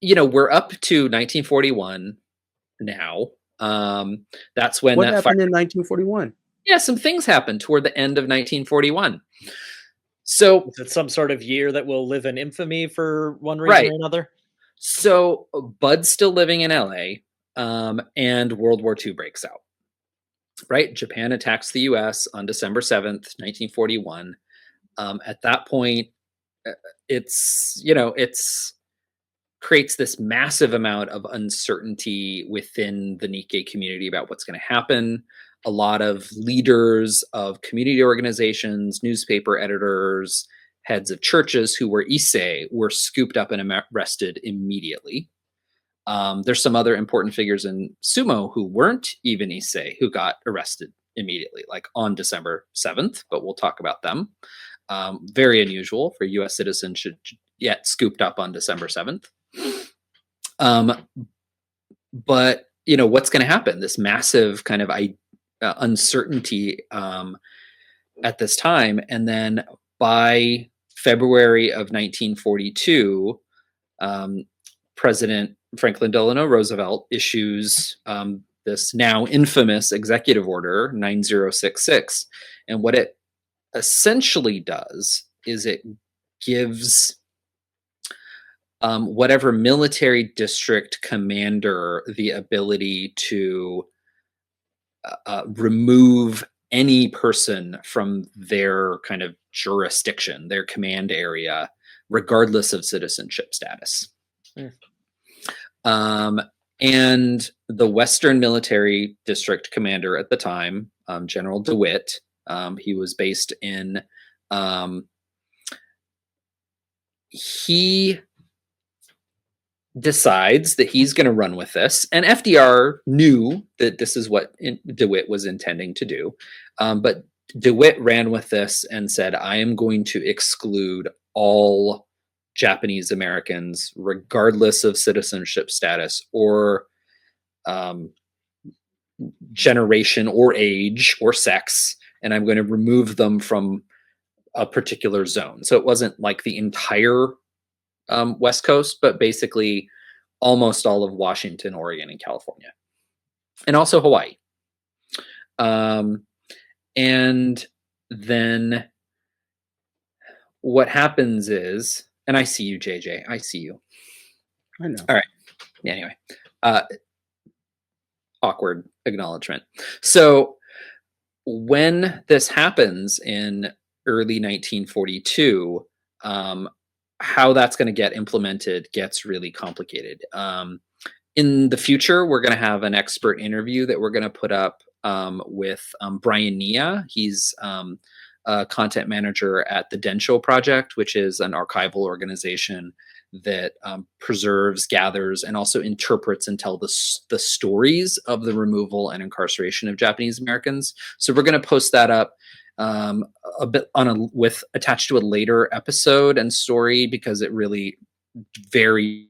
we're up to 1941 now. That's when what happened in 1941? Yeah, some things happened toward the end of 1941. So is it some sort of year that will live in infamy for one reason or another? So Bud's still living in LA, and World War II breaks out. Right? Japan attacks the US on December 7th, 1941. At that point, it's creates this massive amount of uncertainty within the Nikkei community about what's going to happen. A lot of leaders of community organizations, newspaper editors, heads of churches who were Issei were scooped up and arrested immediately. There's some other important figures in sumo who weren't even Issei who got arrested immediately, like on December 7th, but we'll talk about them. Very unusual for U.S. citizens should get scooped up on December 7th. But, what's going to happen? This massive kind of uncertainty at this time. And then by February of 1942, President Franklin Delano Roosevelt issues this now infamous executive order 9066. And what it essentially does is it gives whatever military district commander the ability to remove any person from their kind of jurisdiction, their command area, regardless of citizenship status. And the Western Military District Commander at the time, General DeWitt, he was based in, he decides that he's going to run with this. And FDR knew that this is what DeWitt was intending to do. But DeWitt ran with this and said, I am going to exclude all Japanese Americans, regardless of citizenship status or generation or age or sex, and I'm going to remove them from a particular zone. So it wasn't like the entire West Coast, but basically almost all of Washington, Oregon, and California, and also Hawaii. And then what happens is, and I see you, JJ. I see you. I know. All right. Yeah, anyway, awkward acknowledgement. So when this happens in early 1942, how that's going to get implemented gets really complicated. In the future, we're going to have an expert interview that we're going to put up with Brian Nia. He's a content manager at the Densho Project, which is an archival organization that preserves, gathers, and also interprets and tell the stories of the removal and incarceration of Japanese Americans. So we're going to post that up a bit with attached to a later episode and story, because it really very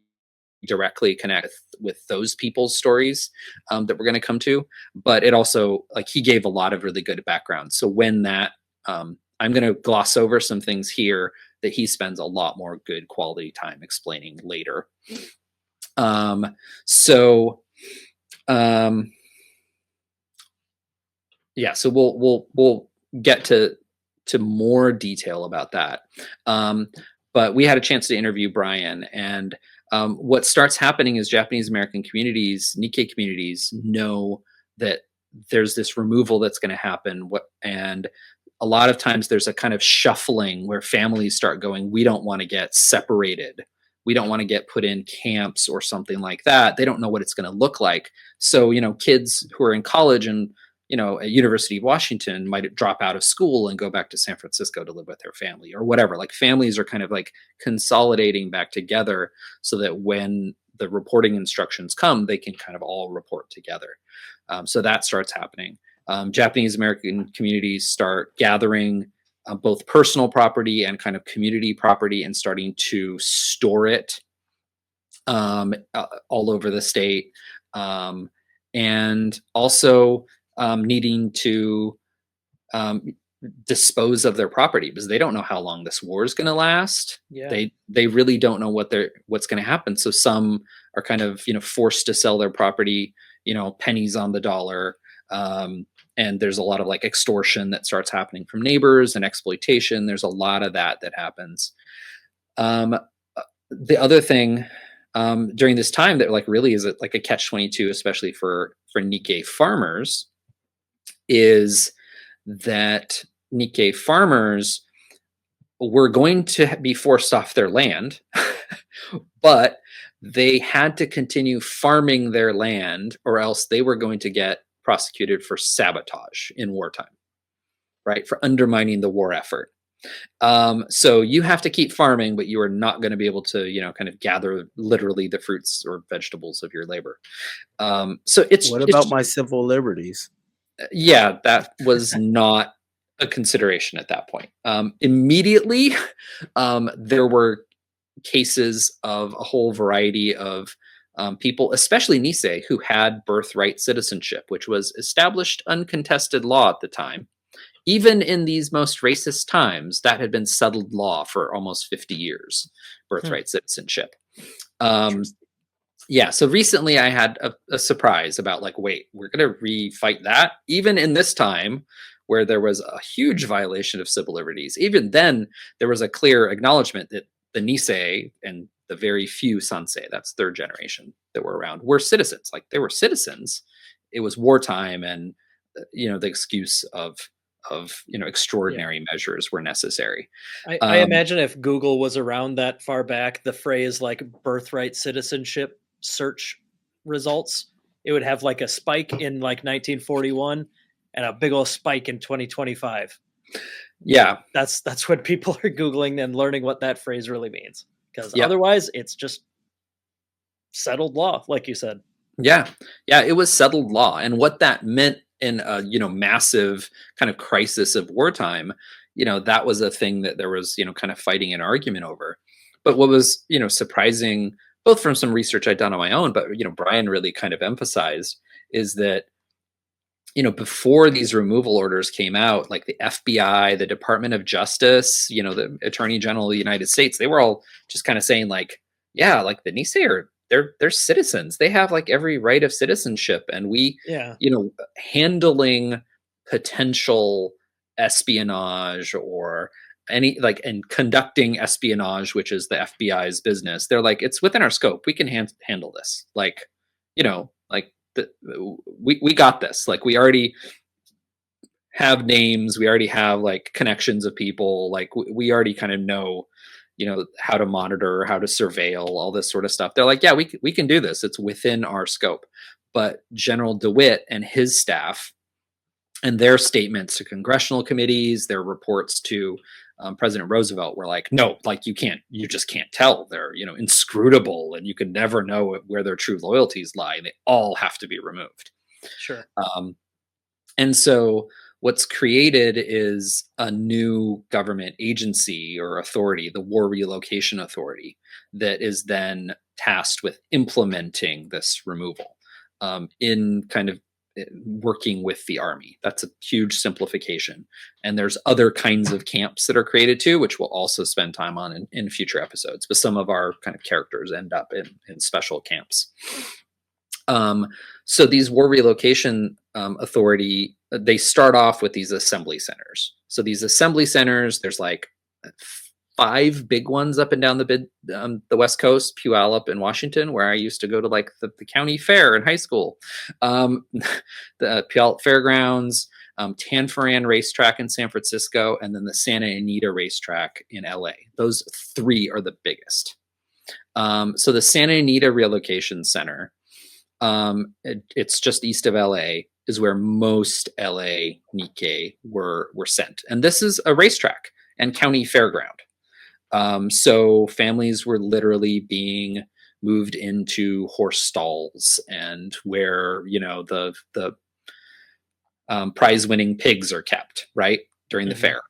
directly connect with those people's stories that we're going to come to. But it also, like, he gave a lot of really good background. So when that, I'm going to gloss over some things here that he spends a lot more good quality time explaining later. Yeah, so we'll get to more detail about that. But we had a chance to interview Brian, and what starts happening is Japanese American communities, Nikkei communities, know that there's this removal that's going to happen. And a lot of times there's a kind of shuffling where families start going, we don't want to get separated. We don't want to get put in camps or something like that. They don't know what it's going to look like. So, kids who are in college and, at University of Washington might drop out of school and go back to San Francisco to live with their family or whatever. Like, families are kind of like consolidating back together so that when the reporting instructions come, they can kind of all report together. So that starts happening. Japanese American communities start gathering both personal property and kind of community property and starting to store it all over the state. And also needing to dispose of their property, because they don't know how long this war is going to last. Yeah. They really don't know what's going to happen. So some are kind of forced to sell their property, pennies on the dollar. And there's a lot of like extortion that starts happening from neighbors and exploitation. There's a lot of that happens. The other thing during this time that like really is like a catch-22, especially for Nikkei farmers, is that Nikkei farmers were going to be forced off their land, but they had to continue farming their land or else they were going to get prosecuted for sabotage in wartime, right? For undermining the war effort. So you have to keep farming, but you are not going to be able to, kind of gather literally the fruits or vegetables of your labor. So what about my civil liberties? Yeah, that was not a consideration at that point. Immediately, there were cases of a whole variety of people, especially Nisei, who had birthright citizenship, which was established uncontested law at the time. Even in these most racist times, that had been settled law for almost 50 years, birthright citizenship. Yeah, so recently I had a surprise about like, wait, we're going to refight that? Even in this time where there was a huge violation of civil liberties, even then there was a clear acknowledgement that the Nisei and the very few Sansei, that's third generation that were around, were citizens. Like, they were citizens. It was wartime, and the excuse of extraordinary measures were necessary. I imagine if Google was around that far back, the phrase like birthright citizenship search results, it would have like a spike in like 1941 and a big old spike in 2025. Yeah, that's what people are Googling and learning what that phrase really means, because Yep. otherwise it's just settled law, like you said. Yeah, it was settled law, and what that meant in a massive kind of crisis of wartime, that was a thing that there was kind of fighting and argument over. But what was surprising, both from some research I'd done on my own, but Brian really kind of emphasized, is that before these removal orders came out, like the FBI, the Department of Justice, the Attorney General of the United States, they were all just kind of saying like, yeah, like the Nisei are they're citizens. They have like every right of citizenship, and we, Yeah. handling potential espionage or any like and conducting espionage, which is the FBI's business. They're like, it's within our scope. We can handle this. Like, like we got this. Like we already have names. We already have like connections of people. Like we already kind of know, how to monitor, how to surveil, all this sort of stuff. They're like, yeah, we can do this. It's within our scope. But General DeWitt and his staff and their statements to congressional committees, their reports to President Roosevelt were like, no, like you just can't tell. They're, inscrutable, and you can never know where their true loyalties lie. They all have to be removed. Sure. And so what's created is a new government agency or authority, the War Relocation Authority, that is then tasked with implementing this removal in kind of working with the army. That's a huge simplification. And there's other kinds of camps that are created too, which we'll also spend time on in future episodes. But some of our kind of characters end up in special camps. So these War Relocation Authority, they start off with these assembly centers. So these assembly centers, there's like 5 big ones up and down the West Coast, Puyallup and Washington, where I used to go to like the county fair in high school. The Puyallup Fairgrounds, Tanforan Racetrack in San Francisco, and then the Santa Anita Racetrack in LA. Those 3 are the biggest. So the Santa Anita Relocation Center, it's just east of LA, is where most LA Nikkei were sent. And this is a racetrack and county fairground. So families were literally being moved into horse stalls and where, the prize winning pigs are kept, right, during the fair.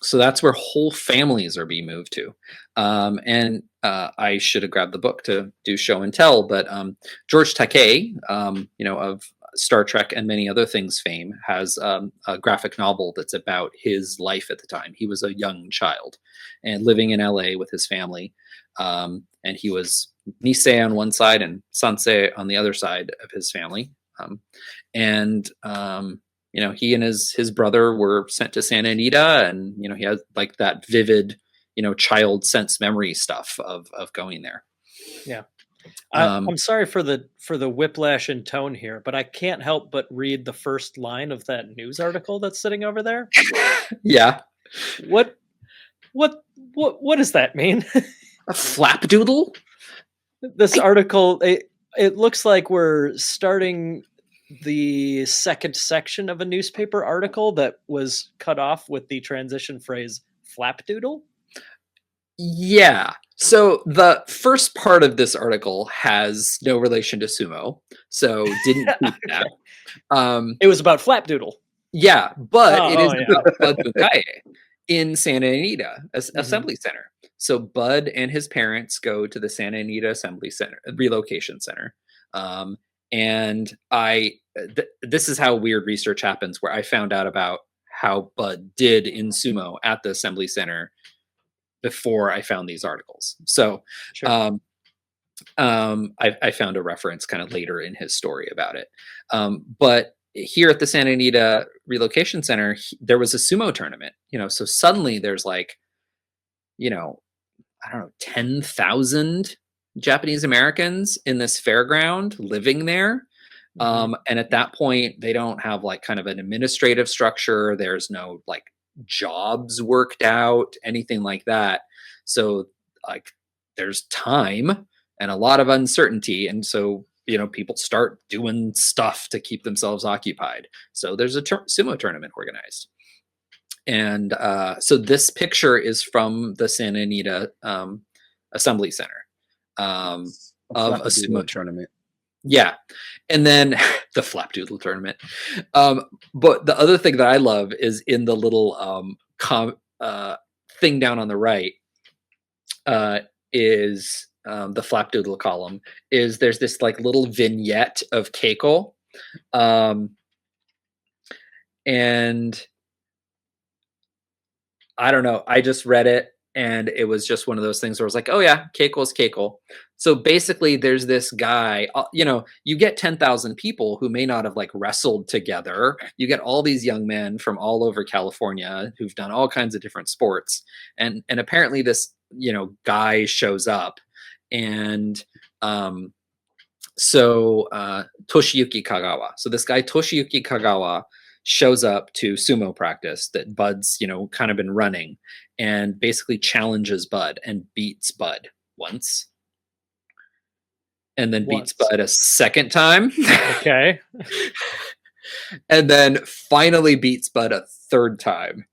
So that's where whole families are being moved to. And I should have grabbed the book to do show and tell, but George Takei, of Star Trek and many other things fame, has a graphic novel that's about his life at the time. He was a young child and living in LA with his family. And he was Nisei on one side and Sansei on the other side of his family. He and his brother were sent to Santa Anita, and, he has like that vivid, child sense memory stuff of going there. Yeah. I'm sorry for the whiplash in tone here, but I can't help but read the first line of that news article that's sitting over there. Yeah. What does that mean? A flapdoodle? This article, it looks like we're starting the second section of a newspaper article that was cut off with the transition phrase flapdoodle. Yeah. So the first part of this article has no relation to sumo, so didn't keep that. It was about flapdoodle. Yeah, but it is about Bud Mukaye in Santa Anita Assembly Center. So Bud and his parents go to the Santa Anita Assembly Center, Relocation Center. And this is how weird research happens, where I found out about how Bud did in sumo at the Assembly Center before I found these articles. So sure. I found a reference kind of later in his story about it. But here at the Santa Anita Relocation Center, there was a sumo tournament, so suddenly there's like, 10,000 Japanese Americans in this fairground living there. And at that point, they don't have like kind of an administrative structure. There's no like jobs worked out, anything like that. So like there's time and a lot of uncertainty. And so, people start doing stuff to keep themselves occupied. So there's a sumo tournament organized. And so this picture is from the Santa Anita Assembly Center of a sumo tournament. Yeah. And then the flapdoodle tournament. But the other thing that I love is in the little thing down on the right is the flapdoodle column, is there's this like little vignette of Keiko And I don't know. I just read it and it was just one of those things where I was like, oh yeah, Keiko's Keiko. So basically there's this guy, you get 10,000 people who may not have like wrestled together. You get all these young men from all over California who've done all kinds of different sports. And apparently this, guy shows up and Toshiyuki Kagawa. So this guy Toshiyuki Kagawa shows up to sumo practice that Bud's, kind of been running, and basically challenges Bud and beats Bud once. And then beats Bud a second time. Okay. And then finally beats Bud a third time.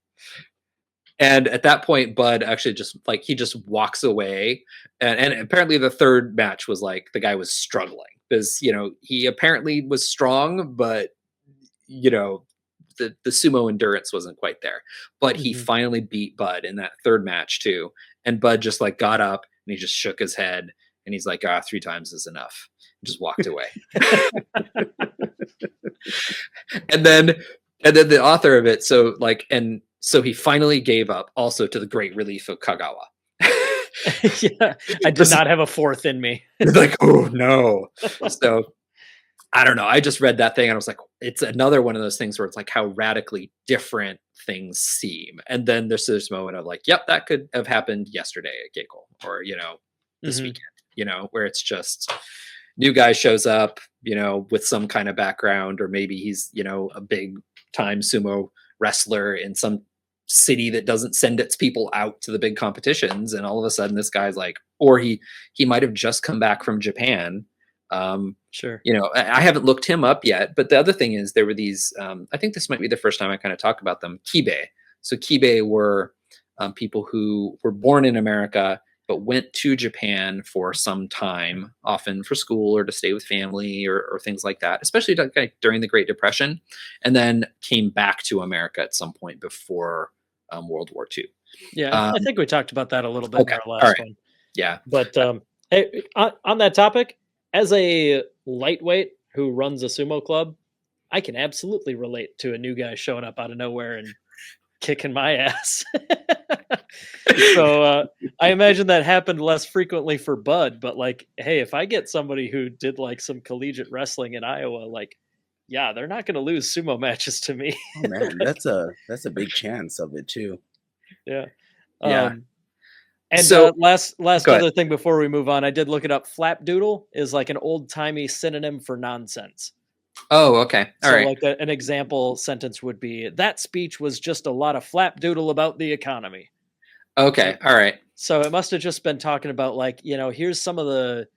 And at that point, Bud actually he just walks away. And apparently the third match was like the guy was struggling because, he apparently was strong, but, the sumo endurance wasn't quite there. But he finally beat Bud in that third match too. And Bud just like got up and he just shook his head and he's like, 3 times is enough. And just walked away. And then the author of it, so he finally gave up, also to the great relief of Kagawa. Yeah, I did not have a fourth in me. Like, oh no. So I don't know. I just read that thing and I was like, it's another one of those things where it's like how radically different things seem. And then there's this moment of like, yep, that could have happened yesterday at Keiko, or, this weekend, where it's just new guy shows up, with some kind of background, or maybe he's, a big time sumo wrestler in some city that doesn't send its people out to the big competitions. And all of a sudden this guy's like, or he might have just come back from Japan. Sure. I haven't looked him up yet, but the other thing is there were these, I think this might be the first time I kind of talk about them. Kibe. So Kibe were people who were born in America, but went to Japan for some time, often for school or to stay with family or things like that, especially during the Great Depression, and then came back to America at some point before World War II. Yeah, I think we talked about that a little bit in our last one. Yeah. But hey, on that topic, as a lightweight who runs a sumo club, I can absolutely relate to a new guy showing up out of nowhere and kicking my ass. So I imagine that happened less frequently for Bud, but like, hey, if I get somebody who did like some collegiate wrestling in Iowa, like, yeah, they're not going to lose sumo matches to me. Oh, man, that's a big chance of it too. Yeah. Yeah. And so last other thing before we move on, I did look it up. Flapdoodle is like an old timey synonym for nonsense. Oh, okay. All right. Like an example sentence would be, that speech was just a lot of flapdoodle about the economy. Okay. All right. So it must have just been talking about like, here's some of the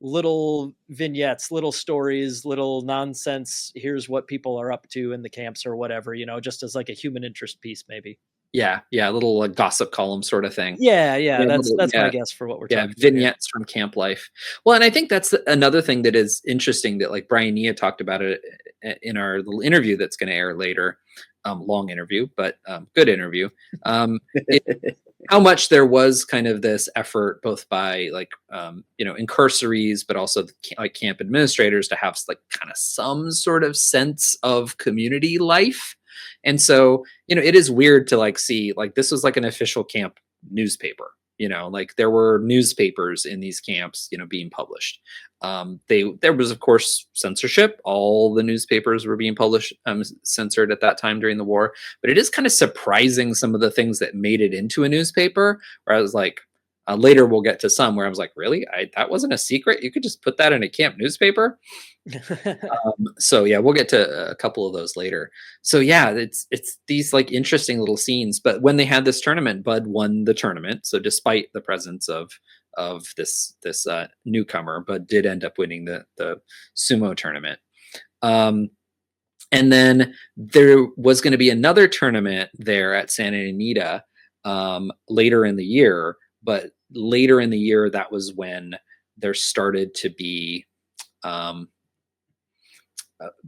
little vignettes, little stories, little nonsense. Here's what people are up to in the camps or whatever, just as like a human interest piece, maybe. Yeah. A little gossip column sort of thing. Yeah. That's my guess for what we're talking about. Vignettes from camp life. Well, and I think that's another thing that is interesting that like Brian Nia talked about it in our little interview that's going to air later. Long interview, but good interview. How much there was kind of this effort both by like, incarcerees, but also like camp administrators to have like kind of some sort of sense of community life. And so, it is weird to like see like this was like an official camp newspaper, like there were newspapers in these camps, being published. There was of course censorship. All the newspapers were being published, censored at that time during the war, but it is kind of surprising some of the things that made it into a newspaper where I was like, later we'll get to some where I was like, really? That wasn't a secret? You could just put that in a camp newspaper? So yeah, we'll get to a couple of those later. So yeah, it's these like interesting little scenes. But when they had this tournament, Bud won the tournament. So despite the presence of this newcomer, Bud did end up winning the sumo tournament. And then there was going to be another tournament there at Santa Anita later in the year. But later in the year, that was when there started to be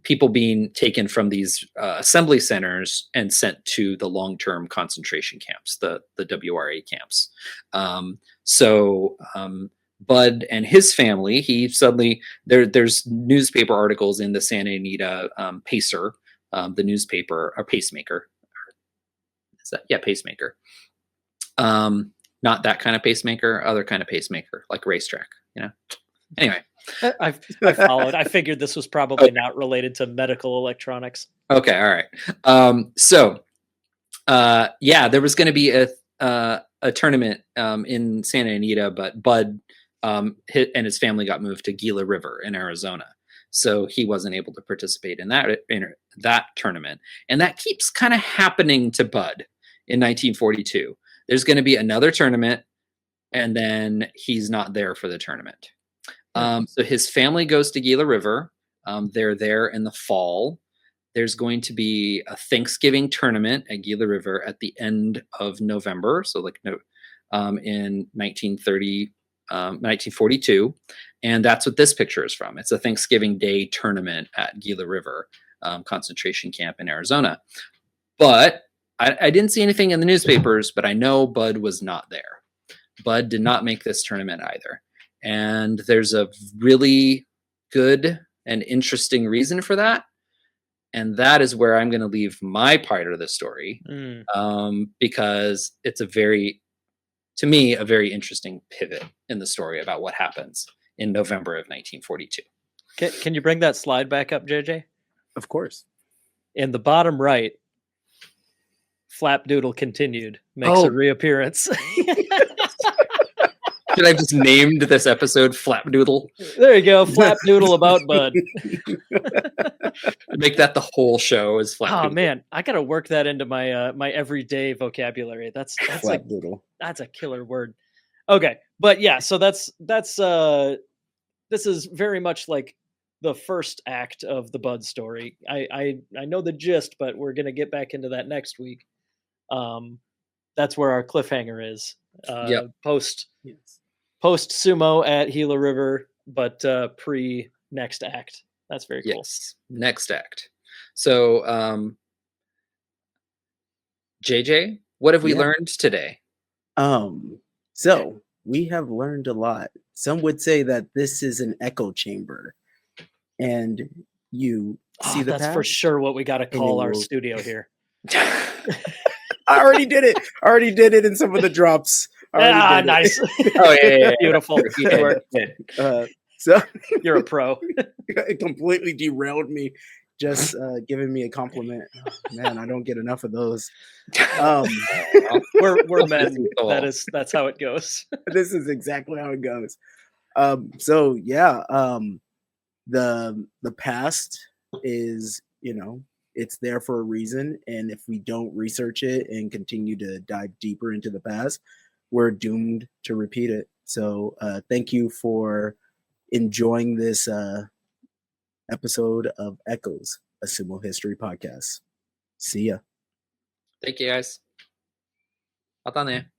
people being taken from these assembly centers and sent to the long-term concentration camps, the WRA camps. So Bud and his family, he suddenly, there's newspaper articles in the Santa Anita Pacer the newspaper, or pacemaker. Is that, yeah, pacemaker. Not that kind of pacemaker, other kind of pacemaker, like racetrack, you know. Anyway, I followed. I figured this was probably not related to medical electronics. Okay, all right. Yeah, there was going to be a tournament in Santa Anita, but Bud and his family got moved to Gila River in Arizona, so he wasn't able to participate in that tournament. And that keeps kind of happening to Bud in 1942. There's going to be another tournament, and then he's not there for the tournament. So his family goes to Gila River. They're there in the fall. There's going to be a Thanksgiving tournament at Gila River at the end of November. So in 1942. And that's what this picture is from. It's a Thanksgiving Day tournament at Gila River concentration camp in Arizona. But I didn't see anything in the newspapers, but I know Bud was not there. Bud did not make this tournament either. And there's a really good and interesting reason for that. And that is where I'm going to leave my part of the story, because it's to me, a very interesting pivot in the story about what happens in November of 1942. Can you bring that slide back up, JJ? Of course. In the bottom right, Flapdoodle Continued makes a reappearance. Should I have just named this episode Flapdoodle? There you go, Flapdoodle about Bud. Make that the whole show is Flapdoodle. Oh man, I gotta work that into my my everyday vocabulary. That's Flapdoodle. That's a killer word. Okay, but yeah, so this is very much like the first act of the Bud story. I know the gist, but we're gonna get back into that next week. That's where our cliffhanger is. Post sumo at Gila River, but pre next act. That's very cool. Yes, next act. So, JJ, what have we learned today? So we have learned a lot. Some would say that this is an echo chamber, and you see the that's past. for sure what we got to call our studio here. I already did it. I already did it in some of the drops. Nice. Oh yeah. Beautiful. Good work. So You're a pro. It completely derailed me. Just giving me a compliment. Oh, man, I don't get enough of those. We're men. That's how it goes. This is exactly how it goes. So yeah, the past is, it's there for a reason, and if we don't research it and continue to dive deeper into the past, we're doomed to repeat it. So thank you for enjoying this episode of Echoes, a Sumo History podcast. See ya. Thank you, guys. またね。